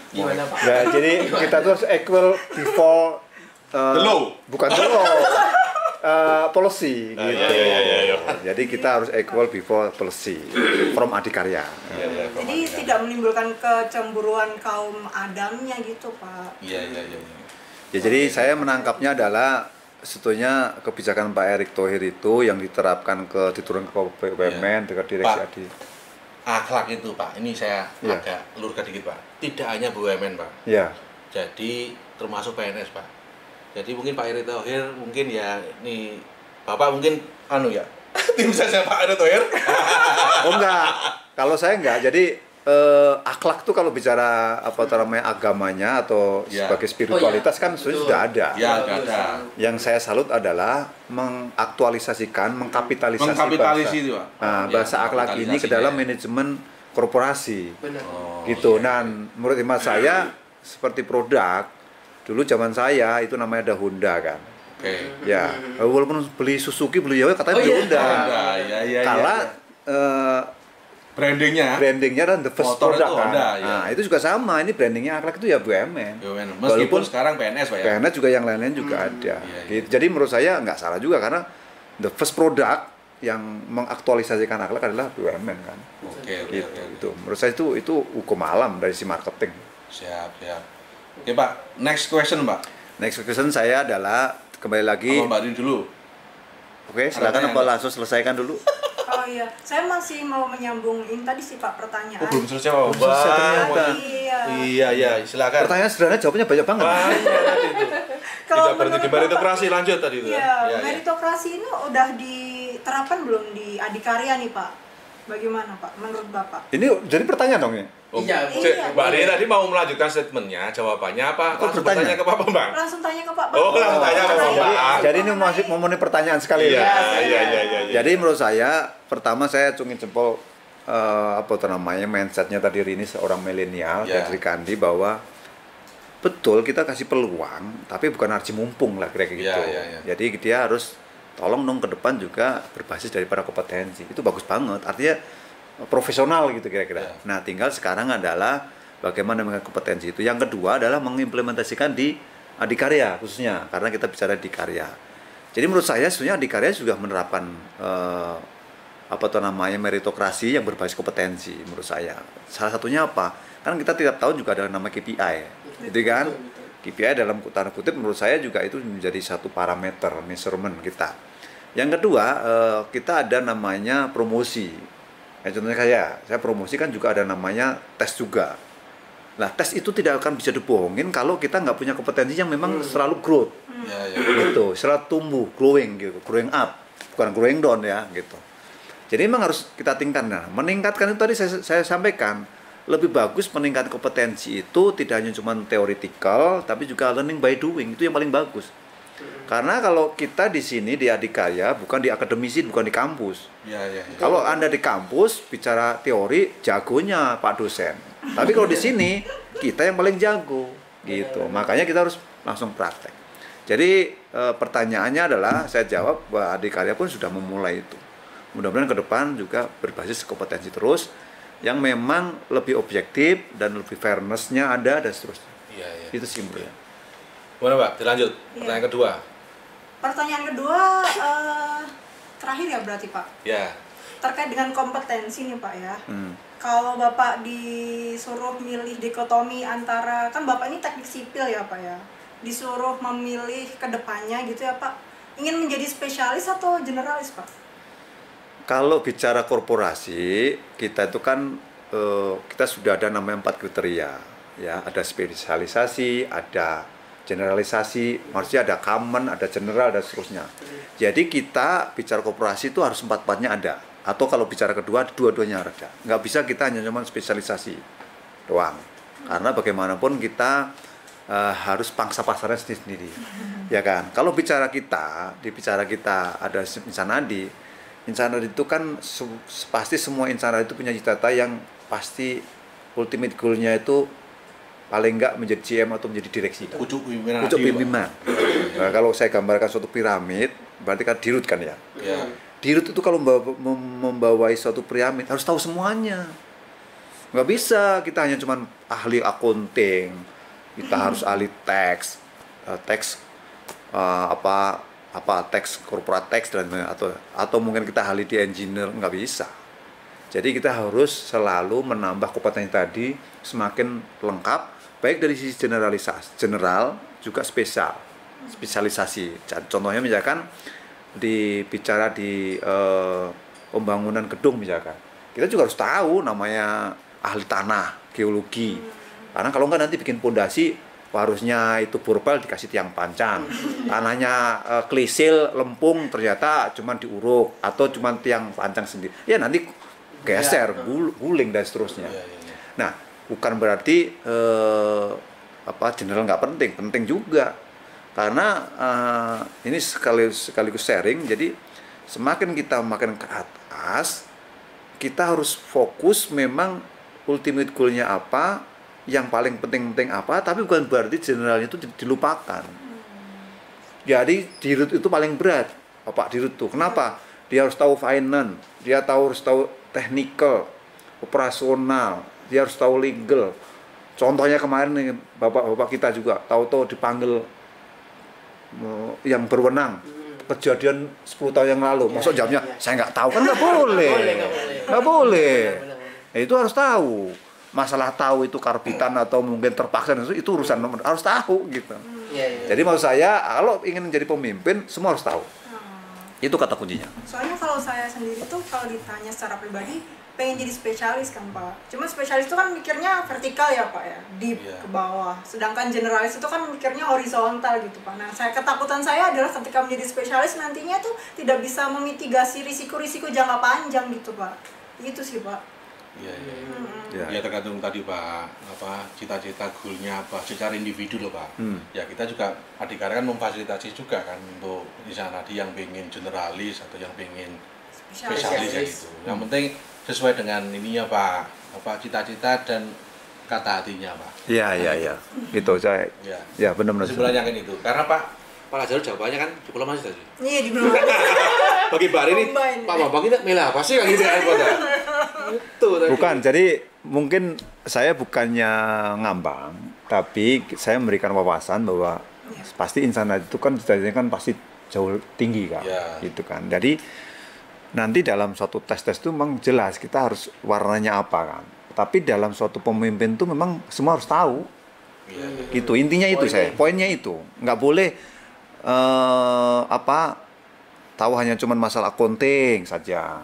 Gimana Pak? Nah, jadi kita tuh harus equal before the law. Bukan the law. Policy gitu. Jadi kita harus equal before policy from Adikarya. Jadi tidak menimbulkan kecemburuan kaum Adamnya gitu Pak. Iya. Ya, jadi saya menangkapnya adalah sebetulnya kebijakan Pak Erick Thohir itu yang diterapkan diturun ke BUMN dekat direksi Pak, Adi. Akhlak itu Pak, ini saya agak luruskan dikit Pak. Tidak hanya BUMN Pak. Iya. Jadi termasuk PNS Pak. Jadi mungkin Pak Erick Thohir mungkin ya nih Bapak mungkin tim saya Pak Erick Thohir. Oh enggak. Kalau saya enggak. Jadi akhlak tuh kalau bicara agamanya atau sebagai spiritualitas kan sudah ada. Ya, ada. Yang saya salut adalah mengaktualisasikan, mengkapitalisasi bahasa. Itu, Pak. Bahasa akhlak ini ke dalam manajemen korporasi. Benar. Gitu. Dan menurut hemat saya seperti produk dulu zaman saya itu namanya ada Honda kan. Ya, walaupun beli Suzuki beli katanya beli Honda. Iya. brandingnya dan the first motor product itu kan. Honda, Nah, itu juga sama. Ini brandingnya Akhlak itu ya BUMN. Meskipun Walaupun sekarang PNS Pak ya. PNS juga yang lain-lain juga ada. Gitu. Jadi menurut saya nggak salah juga karena the first product yang mengaktualisasikan Akhlak adalah BUMN kan. Oke. Itu. Menurut saya itu hukum alam dari si marketing. Siap. Oke Pak, next question Pak. Next question saya adalah kembali lagi. Mbak Rini dulu. Oke, silakan apa langsung selesaikan dulu. Oh iya, saya masih mau menyambungin tadi sih Pak pertanyaan. Oh, belum selesai Pak. Ternyata. Iya, silakan. Pertanyaan sederhana jawabnya banyak banget. Tadi itu. Tidak berhenti di meritokrasi, lanjut tadi itu. Iya, meritokrasi ini udah diterapkan belum di Adikarya nih Pak? Bagaimana Pak, menurut Bapak? Ini jadi pertanyaan dong ya? Iya. Mbak Rini tadi mau melanjutkan statementnya, jawabannya apa? Kok Langsung bertanya? bertanya ke Pak Bambang? Langsung tanya ke Pak Oh, langsung tanya ke Pak Bambang. Jadi ini masih memenuhi pertanyaan sekali ya. Iya. Jadi menurut saya, pertama saya acungin jempol mindsetnya tadi Rini seorang milenial dan Sri Kandi bahwa betul kita kasih peluang, tapi bukan arti mumpung lah kira-kira gitu. Jadi dia harus tolong dong ke depan juga berbasis daripada kompetensi. Itu bagus banget. Artinya profesional gitu kira-kira. Nah, tinggal sekarang adalah bagaimana dengan kompetensi itu. Yang kedua adalah mengimplementasikan di Adikarya khususnya karena kita bicara Adikarya. Jadi menurut saya sebenarnya Adikarya juga menerapkan meritokrasi yang berbasis kompetensi menurut saya. Salah satunya apa? Kan kita tiap tahun juga ada nama KPI, gitu kan? KPI dalam tanda kutip menurut saya juga itu menjadi satu parameter measurement kita. Yang kedua kita ada namanya promosi. Contohnya saya promosi kan juga ada namanya tes juga. Nah, tes itu tidak akan bisa dibohongin kalau kita nggak punya kompetensi yang memang selalu growth. Gitu, selalu tumbuh, growing gitu, growing up, bukan growing down ya gitu. Jadi memang harus kita tingkatkan. Nah, meningkatkan itu tadi saya sampaikan, lebih bagus meningkatkan kompetensi itu tidak hanya cuma theoretical, tapi juga learning by doing, itu yang paling bagus. Karena kalau kita di sini di Adikarya bukan di akademisi, bukan di kampus. Kalau Anda di kampus bicara teori, jagonya Pak dosen. Tapi kalau di sini kita yang paling jago, gitu. Makanya kita harus langsung praktek. Jadi pertanyaannya adalah saya jawab bahwa Adikarya pun sudah memulai itu. Mudah-mudahan ke depan juga berbasis kompetensi terus, yang memang lebih objektif dan lebih fairness-nya ada dan seterusnya. Itu simpel ya. Boleh Pak, dilanjut. Pertanyaan kedua. Pertanyaan kedua terakhir ya berarti Pak. Terkait dengan kompetensi nih Pak ya. Kalau Bapak disuruh milih dikotomi antara, kan Bapak ini teknik sipil ya Pak ya, disuruh memilih ke depannya gitu ya Pak, ingin menjadi spesialis atau generalis Pak? Kalau bicara korporasi, kita itu kan kita sudah ada namanya 4 kriteria ya, ada spesialisasi, ada generalisasi, maksudnya ada common, ada general, dan seterusnya. Jadi kita bicara korporasi itu harus 4-4-nya ada. Atau kalau bicara kedua, dua-duanya ada. Nggak bisa kita hanya cuma spesialisasi doang. Karena bagaimanapun kita harus pangsa pasarnya sendiri-sendiri. Ya kan? Kalau bicara kita ada Insan Adi. Insan Adi itu kan pasti semua Insan Adi itu punya cita-cita yang pasti ultimate goal-nya itu paling enggak menjadi GM atau menjadi direksi. Pucuk pimpinan. Nah, kalau saya gambarkan suatu piramid, berarti kan dirut kan ya. Dirut itu kalau membawai suatu piramid harus tahu semuanya. Nggak bisa kita hanya cuman ahli accounting, kita harus ahli teks teks corporate teks dan atau mungkin kita ahli di engineer, nggak bisa. Jadi kita harus selalu menambah kompetensi tadi semakin lengkap, baik dari sisi general juga spesialisasi. Contohnya misalkan bicara di pembangunan gedung misalkan, kita juga harus tahu namanya ahli tanah, geologi. Karena kalau nggak nanti bikin pondasi harusnya itu borbal dikasih tiang pancang, tanahnya klisil lempung ternyata cuma diuruk atau cuma tiang pancang sendiri. Ya nanti geser, guling dan seterusnya. Nah, bukan berarti general nggak penting juga. Karena ini sekaligus sharing, jadi semakin kita makin ke atas, kita harus fokus memang ultimate goal-nya apa, yang paling penting apa, tapi bukan berarti generalnya itu dilupakan. Jadi dirut itu paling berat, Bapak dirut tuh. Kenapa? Dia harus tahu finance, dia harus tahu technical, operasional, dia harus tahu legal. Contohnya kemarin nih, bapak-bapak kita juga tahu-tahu dipanggil yang berwenang. Kejadian 10 tahun yang lalu, masuk jamnya saya nggak tahu, kan nggak boleh. Nggak boleh. Ya, itu harus tahu. Masalah tahu itu karbitan atau mungkin terpaksa itu urusan nomor, harus tahu gitu. Jadi maksud saya kalau ingin menjadi pemimpin semua harus tahu. Itu kata kuncinya. Soalnya kalau saya sendiri tuh kalau ditanya secara pribadi pengen jadi spesialis kan Pak. Cuma spesialis itu kan mikirnya vertikal ya Pak ya, deep ke bawah. Sedangkan generalis itu kan mikirnya horizontal gitu Pak. Nah, ketakutan saya adalah ketika menjadi spesialis nantinya tuh tidak bisa memitigasi risiko-risiko jangka panjang gitu Pak. Itu sih Pak. Ya tergantung tadi Pak, cita-cita goalnya apa secara individu loh Pak. Ya kita juga Adikarya kan memfasilitasi juga kan untuk misalnya yang pengen generalis atau yang pengen spesialis ya gitu. Yang penting sesuai dengan ininya Pak, cita-cita dan kata hatinya Pak. Iya. Itu saya. Ya benar-benar. Sebenarnya kan itu. Karena Pak Lazarus jawabannya kan diplomasi tadi. Iya, diplomasi. Bagi Pak ini Pak Bambang ini milih apa sih kan gitu kan Pak? Itu tadi. Bukan, jadi mungkin saya bukannya ngambang, tapi saya memberikan wawasan bahwa pasti insan itu kan cita-citanya kan pasti jauh tinggi kan, gitu kan. Jadi nanti dalam suatu tes itu memang jelas kita harus warnanya apa kan. Tapi dalam suatu pemimpin itu memang semua harus tahu. Gitu intinya itu poinnya itu nggak boleh tahu hanya cuman masalah accounting saja.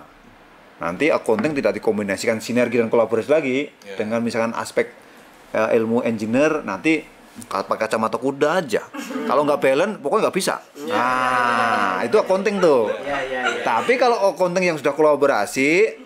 Nanti accounting tidak dikombinasikan sinergi dan kolaborasi lagi dengan misalkan aspek ilmu engineer, nanti pakai kacamata kuda aja. Kalau nggak balance pokoknya nggak bisa. Itu accounting tuh. Tapi kalau accounting yang sudah kolaborasi,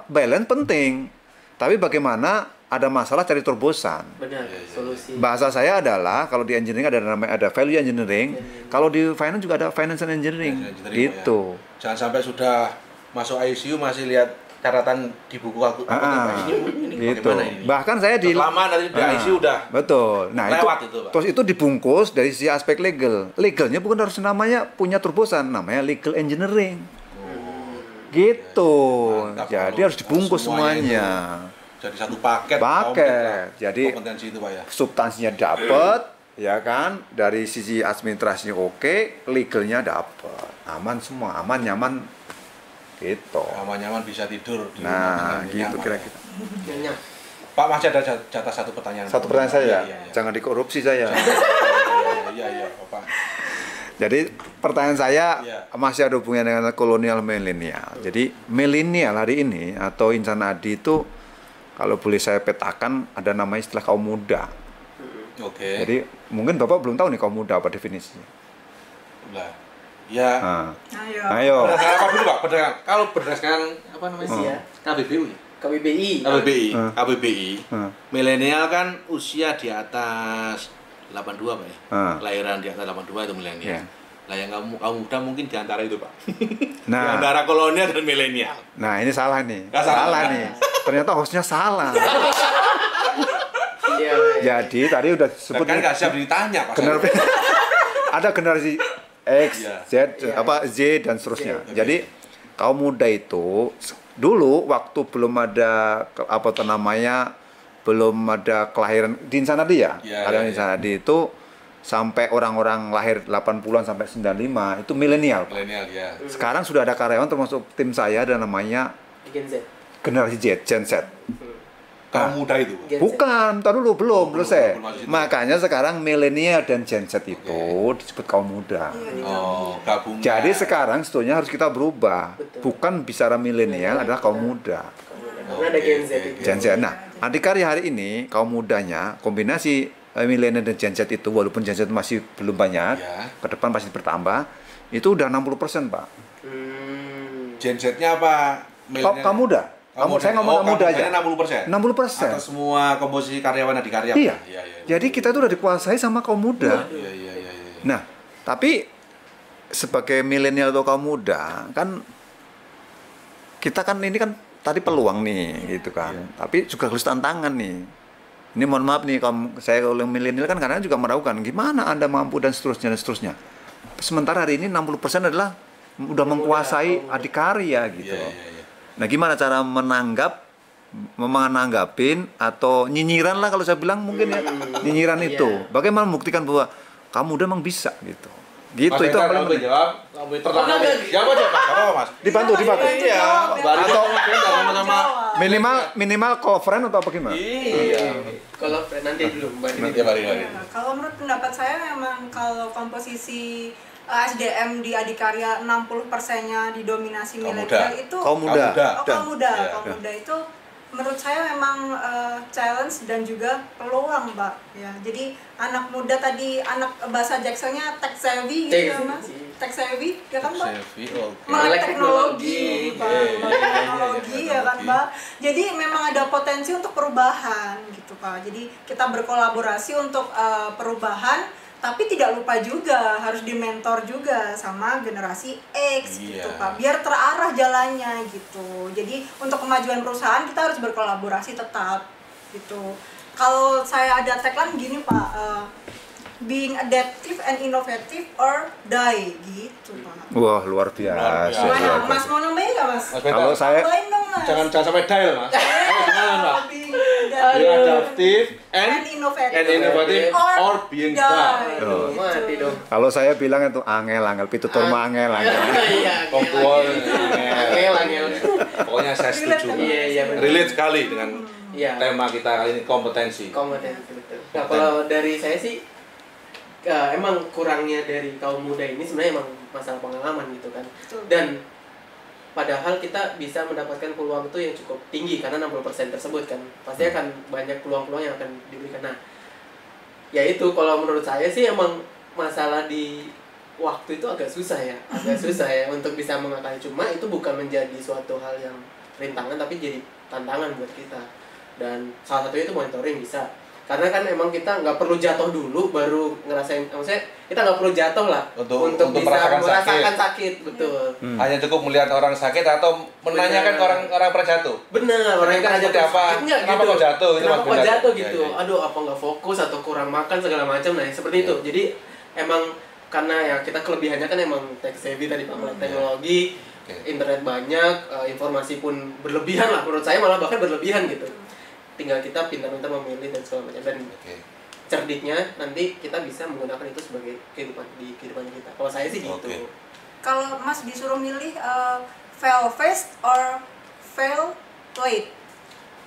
balance penting. Tapi bagaimana ada masalah cari terobosan. Benar, solusi. Bahasa saya adalah kalau di engineering ada value engineering, kalau di finance juga ada finance and engineering. Gitu. Jangan sampai sudah masuk ICU masih lihat catatan di buku aku. Ini gitu. ini? Bahkan saya di lama nanti di ICU udah. Betul. Nah, lewat itu, Pak. Terus itu dibungkus dari sisi aspek legal. Legalnya bukan harus namanya punya terobosan, namanya legal engineering. Gitu. Mantap, jadi harus dibungkus semuanya. Jadi satu paket. Jadi kompetensi itu Pak ya. Substansinya dapat, ya kan? Dari sisi administrasinya oke, legalnya dapat. Aman semua, aman nyaman. Gitu. Aman nyaman bisa tidur di rumah. Nah, gitu kira-kira. Pak, masih ada jatah satu pertanyaan. Satu pertanyaan saya. Jangan dikorupsi saya. Iya, Pak. Jadi pertanyaan saya masih ada hubungannya dengan kolonial milenial. Jadi milenial hari ini atau insan Adi itu kalau boleh saya petakan ada namanya istilah kaum muda. Oke. Jadi mungkin Bapak belum tahu nih kaum muda apa definisinya. Lah. Ya. Ayo. Apa dulu Pak? Kalau berdasarkan apa namanya? KBBI. Milenial kan usia di atas 82 Pak ya. Kelahiran di atas 82 itu milenial. Lah yang kaum muda mungkin di antara itu Pak. Di antara kolonial dan milenial. Nah, ini salah nih. Salah nih. Ternyata hostnya salah. Jadi tadi udah disebut kan nggak siap ditanya Pak. Ada generasi X, Z, Z dan seterusnya. Jadi kaum muda itu dulu waktu belum ada belum ada kelahiran di Insan Adi kelahiran Insan Adi itu sampai orang-orang lahir 80-an sampai 95 itu milenial. Sekarang sudah ada karyawan termasuk tim saya ada namanya Gen Z. Generasi Z, Gen Z. Kaum muda itu? Bukan, ntar dulu belum selesai. Makanya sekarang milenial dan Gen Z itu disebut kaum muda. Gabungan. Jadi sekarang sebetulnya harus kita berubah. Bukan bicara milenial adalah kaum muda. Ada Gen Z. Gen Z. Nah, Adikarya hari ini kaum mudanya kombinasi milenial dan Gen Z itu walaupun Gen Z masih belum banyak, ke depan pasti bertambah. Itu udah 60%, Pak. Gen Z-nya apa? Kaum muda. Saya ngomong muda aja. 60%. 60%. Atau semua komposisi karyawan Adikarya. Iya. Jadi kita itu udah dikuasai sama kaum muda. Iya. Nah, tapi sebagai milenial atau kaum muda kan kita kan ini kan tadi peluang nih gitu kan. Tapi juga harus tantangan nih. Ini mohon maaf nih saya kalau milenial kan kadang juga meragukan gimana Anda mampu dan seterusnya. Sementara hari ini 60% adalah udah menguasai Adikarya gitu. Nah, gimana cara menanggap menanggapin atau nyinyiran lah kalau saya bilang mungkin ya. Nyinyiran itu. Bagaimana membuktikan bahwa kamu udah emang bisa gitu. Gitu Mas itu Hendra, kamu jawab. Jawab aja Mas. Apa Mas? Dibantu. Iya. Sama Minimal call friend atau apa gimana? Iya. Kalau nanti dulu Nanti Mari. Kalau menurut pendapat saya memang kalau komposisi SDM di Adikarya 60%-nya didominasi milenial itu kaum muda itu menurut saya memang challenge dan juga peluang, Mbak. Ya, jadi anak muda tadi, anak bahasa Jacksonnya tech savvy gitu ya, Mas. Tech savvy, ya kan, Mbak? Melek teknologi, Pak. Melek teknologi, ya kan, Mbak? Jadi memang ada potensi untuk perubahan gitu, Pak. Jadi kita berkolaborasi untuk perubahan, tapi tidak lupa juga harus dimentor juga sama generasi X gitu Pak, biar terarah jalannya gitu. Jadi untuk kemajuan perusahaan kita harus berkolaborasi tetap gitu. Kalau saya ada tagline gini Pak, being adaptive and innovative or die gitu Pak. Wah luar biasa. Mana Mas mau nambahin nggak Mas? Kalau saya jangan sampai die loh Mas. Gimana Mas? Being adaptive and innovative or being die. Mati dong. Kalau saya bilang itu angel pitutur mah angel. Angel. Pokoknya saya setuju. Iya. Relate sekali dengan tema kita kali ini, kompetensi. Betul. Nah, kalau dari saya sih emang kurangnya dari kaum muda ini sebenarnya emang masalah pengalaman gitu kan. Dan padahal kita bisa mendapatkan peluang itu yang cukup tinggi karena 60% tersebut kan. Pasti akan banyak peluang-peluang yang akan diberikan. Nah, ya itu kalau menurut saya sih emang masalah di waktu itu agak susah ya untuk bisa mengakali. Cuma itu bukan menjadi suatu hal yang rintangan tapi jadi tantangan buat kita. Dan salah satunya itu monitoring bisa. Karena kan emang kita nggak perlu jatuh dulu baru ngerasain, maksudnya kita nggak perlu jatuh lah untuk bisa merasakan sakit. Betul. Hanya cukup melihat orang sakit atau menanyakan ke orang pernah jatuh. Benar, orang yang pernah jatuh apa? Kenapa kok jatuh? Kenapa kok jatuh gitu? Aduh, apa nggak fokus atau kurang makan segala macam. Nah, seperti itu. Jadi emang karena ya kita kelebihannya kan emang tech savvy tadi Pak, melek teknologi, internet banyak, informasi pun berlebihan lah. Menurut saya malah bahkan berlebihan gitu. Tinggal kita pintar-pintar memilih dan segala macam, dan cerdiknya nanti kita bisa menggunakan itu sebagai kehidupan kita. Kalau saya sih gitu. Kalau Mas disuruh milih fail fast or fail late?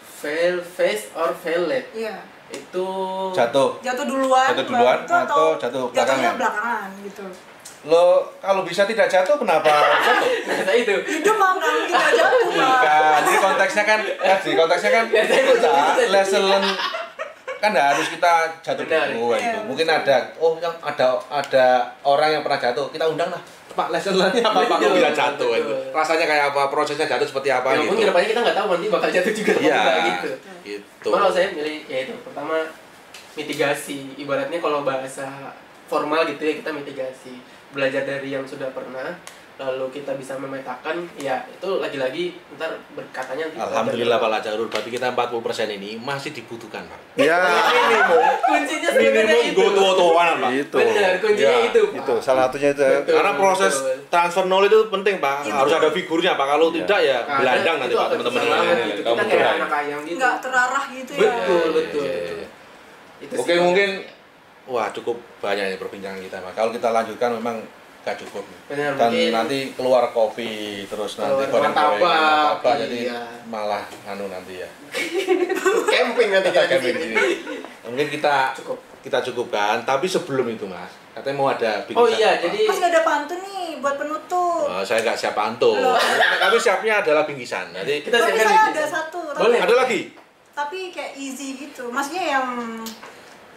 Fail fast or fail late? Iya. Itu jatuh duluan atau jatuh belakangan gitu. Lo kalau bisa tidak jatuh kenapa jatuh? Nah, itu. Hidup mah nggak mungkin nggak jatuh. Bukan. Jadi konteksnya kan lesson learn kan harus kita jatuh dulu gitu. Mungkin ada orang yang pernah jatuh, kita undang lah. Pak, lesson learn-nya apa Pak kok bisa jatuh itu? Rasanya kayak apa? Prosesnya jatuh seperti apa gitu. Mungkin depannya kita nggak tahu nanti bakal jatuh juga gitu. Gitu. Kalau saya milih ya itu pertama mitigasi. Ibaratnya kalau bahasa formal gitu ya, kita mitigasi. Belajar dari yang sudah pernah, lalu kita bisa memetakan, ya itu lagi-lagi ntar berkatanya Alhamdulillah Pak Lajarul, berarti kita 40% ini masih dibutuhkan Pak. Ya. Kuncinya sebenarnya itu. Goto-gotoan Pak. Benar, kuncinya itu. Itu salah satunya itu. Karena proses transfer knowledge itu penting Pak. Harus ada figurnya Pak. Kalau tidak ya gelandang nanti Pak teman-teman ini. Kita kayak anak ayam gitu. Nggak terarah gitu ya. Betul. Oke, mungkin cukup banyak ya perbincangan kita Pak. Kalau kita lanjutkan memang gak cukup. Benar, dan nanti keluar kopi terus nanti martabak jadi malah nanti ya. Camping nanti kita sini. Mungkin kita cukupkan, tapi sebelum itu Mas, katanya mau ada bingkisan. Oh iya, jadi Mas nggak ada pantun nih buat penutup. Saya nggak siap pantun. Kami siapnya adalah bingkisan. Jadi kita saya ada satu. Boleh. Ada lagi? Tapi kayak easy gitu. Maksudnya yang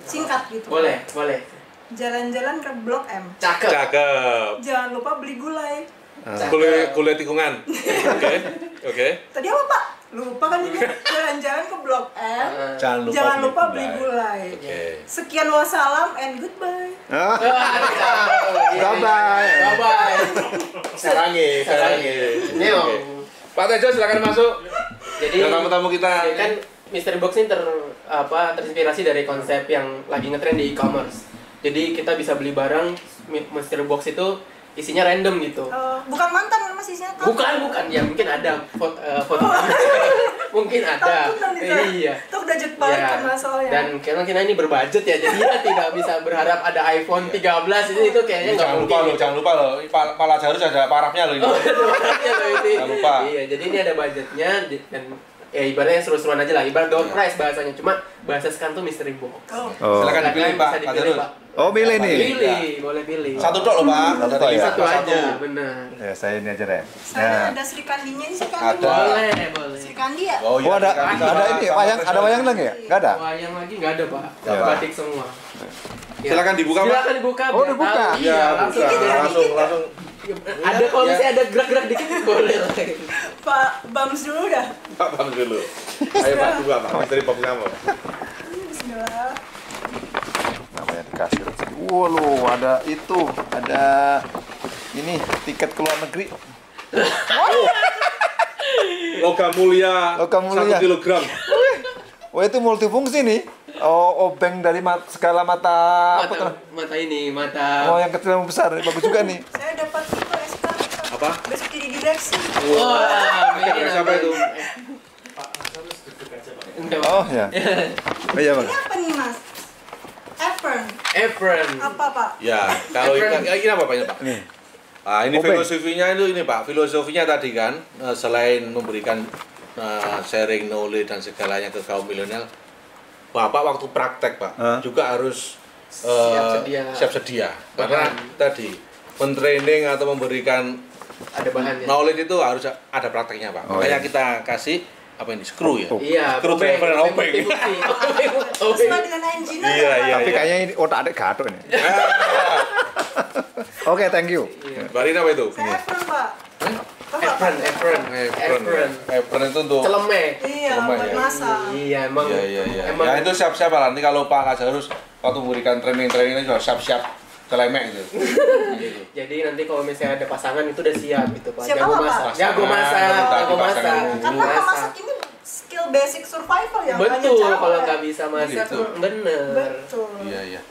singkat gitu. Boleh. Jalan-jalan ke Blok M. Cakep. Jangan lupa beli gulai. Gulai tikungan. Oke. Tadi apa Pak? Lupa kan ini. Jalan-jalan ke Blok M. Jangan lupa beli gulai. Sekian wassalam and goodbye. Bye. Sarangi. Ini Pak Tejo silakan masuk. Jadi tamu-tamu kita kan Mystery Box ini terinspirasi dari konsep yang lagi ngetren di e-commerce. Jadi kita bisa beli barang Mystery Box itu isinya random gitu. Bukan mantan masih isinya takut. Bukan. Ya mungkin ada foto. Mungkin ada. Iya. Itu udah balik ya. kan masalahnya. Dan karena kita ini berbudget ya, jadi kita tidak bisa berharap ada iPhone 13 itu kayaknya nggak mungkin. Jangan lupa loh. Pak Lazarus ada parafnya loh ini. Jangan lupa. Iya, jadi ini ada budgetnya dan ya ibaratnya seru-seruan aja lah, ibarat door prize bahasanya, cuma bahasa sekarang tuh mystery box. Silakan dipilih Pak Lazarus. Pilih nih. Boleh pilih. Satu tok loh Pak. Satu aja, benar. Ya saya ini aja Ren. Saya ada Sri Kandinya ini Sri Kandi. Ada. Boleh. Sri Kandi ya? Oh ada ini ada wayang lagi ya? Nggak ada? Wayang lagi nggak ada Pak. Ya. Batik semua. Silakan dibuka Pak. Silakan dibuka. Oh, dibuka. Iya, langsung. Ada kalau misalnya ada gerak-gerak dikit boleh lah. Pak Bams dulu dah. Pak Bams dulu. Ayo Pak buka Pak. Misteri box kamu. Bismillah. Namanya dikasih. Waduh, ada ini tiket ke luar negeri. Logam mulia. 1 kilogram. Wah itu multifungsi nih. Obeng dari segala mata mata. Oh yang kecil yang besar, bagus juga nih. Saya dapat itu SK. Apa? Besok jadi direksi. Wah, siapa itu? Oh ya. Oh iya Bang. Ini apa nih Mas? Apron. Apa Pak? Ya, kalau ini apa Pak? Nih. Ah, ini Obeng. filosofinya itu ini Pak. Filosofinya tadi kan selain memberikan sharing knowledge dan segalanya ke kaum milenial, Bapak waktu praktek Pak juga harus siap sedia. Karena tadi mentraining atau memberikan ada bahannya. knowledge itu harus ada prakteknya Pak. Makanya kita kasih apa ini screw ya? Iya, screw driver dan obeng. Sesuai dengan engine Iya. Tapi kayaknya ini otak adik gaduh ini. Oke, thank you. Bari apa itu? Saya apron Pak. Apron itu untuk Celemek. Iya, Rumah buat ya? masak. Iya, emang. Iya. Emang Ya itu siap-siap lah. Nanti kalau Pak Lazarus waktu memberikan training juga siap-siap celemek gitu. Jadi nanti kalau misalnya ada pasangan itu udah siap gitu Pak. Siap Jago apa, masak. Pak? Jago masak. Karena memasak ini skill basic survival ya. Betul, kalau nggak bisa masak Betul. bener. Betul. Iya.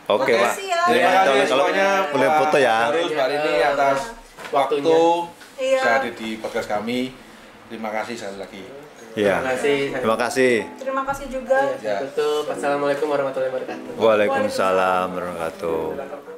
Oke, Pak. Makasih ya. Jadi Terima kasih kalau semuanya. boleh foto ya. Terus hari ini atas waktu Iya. saya ada di podcast kami. Terima kasih sekali lagi. Iya. Terima kasih. Terima kasih. Terima kasih juga. Iya, tutup. Assalamualaikum warahmatullahi wabarakatuh. Waalaikumsalam warahmatullahi wabarakatuh.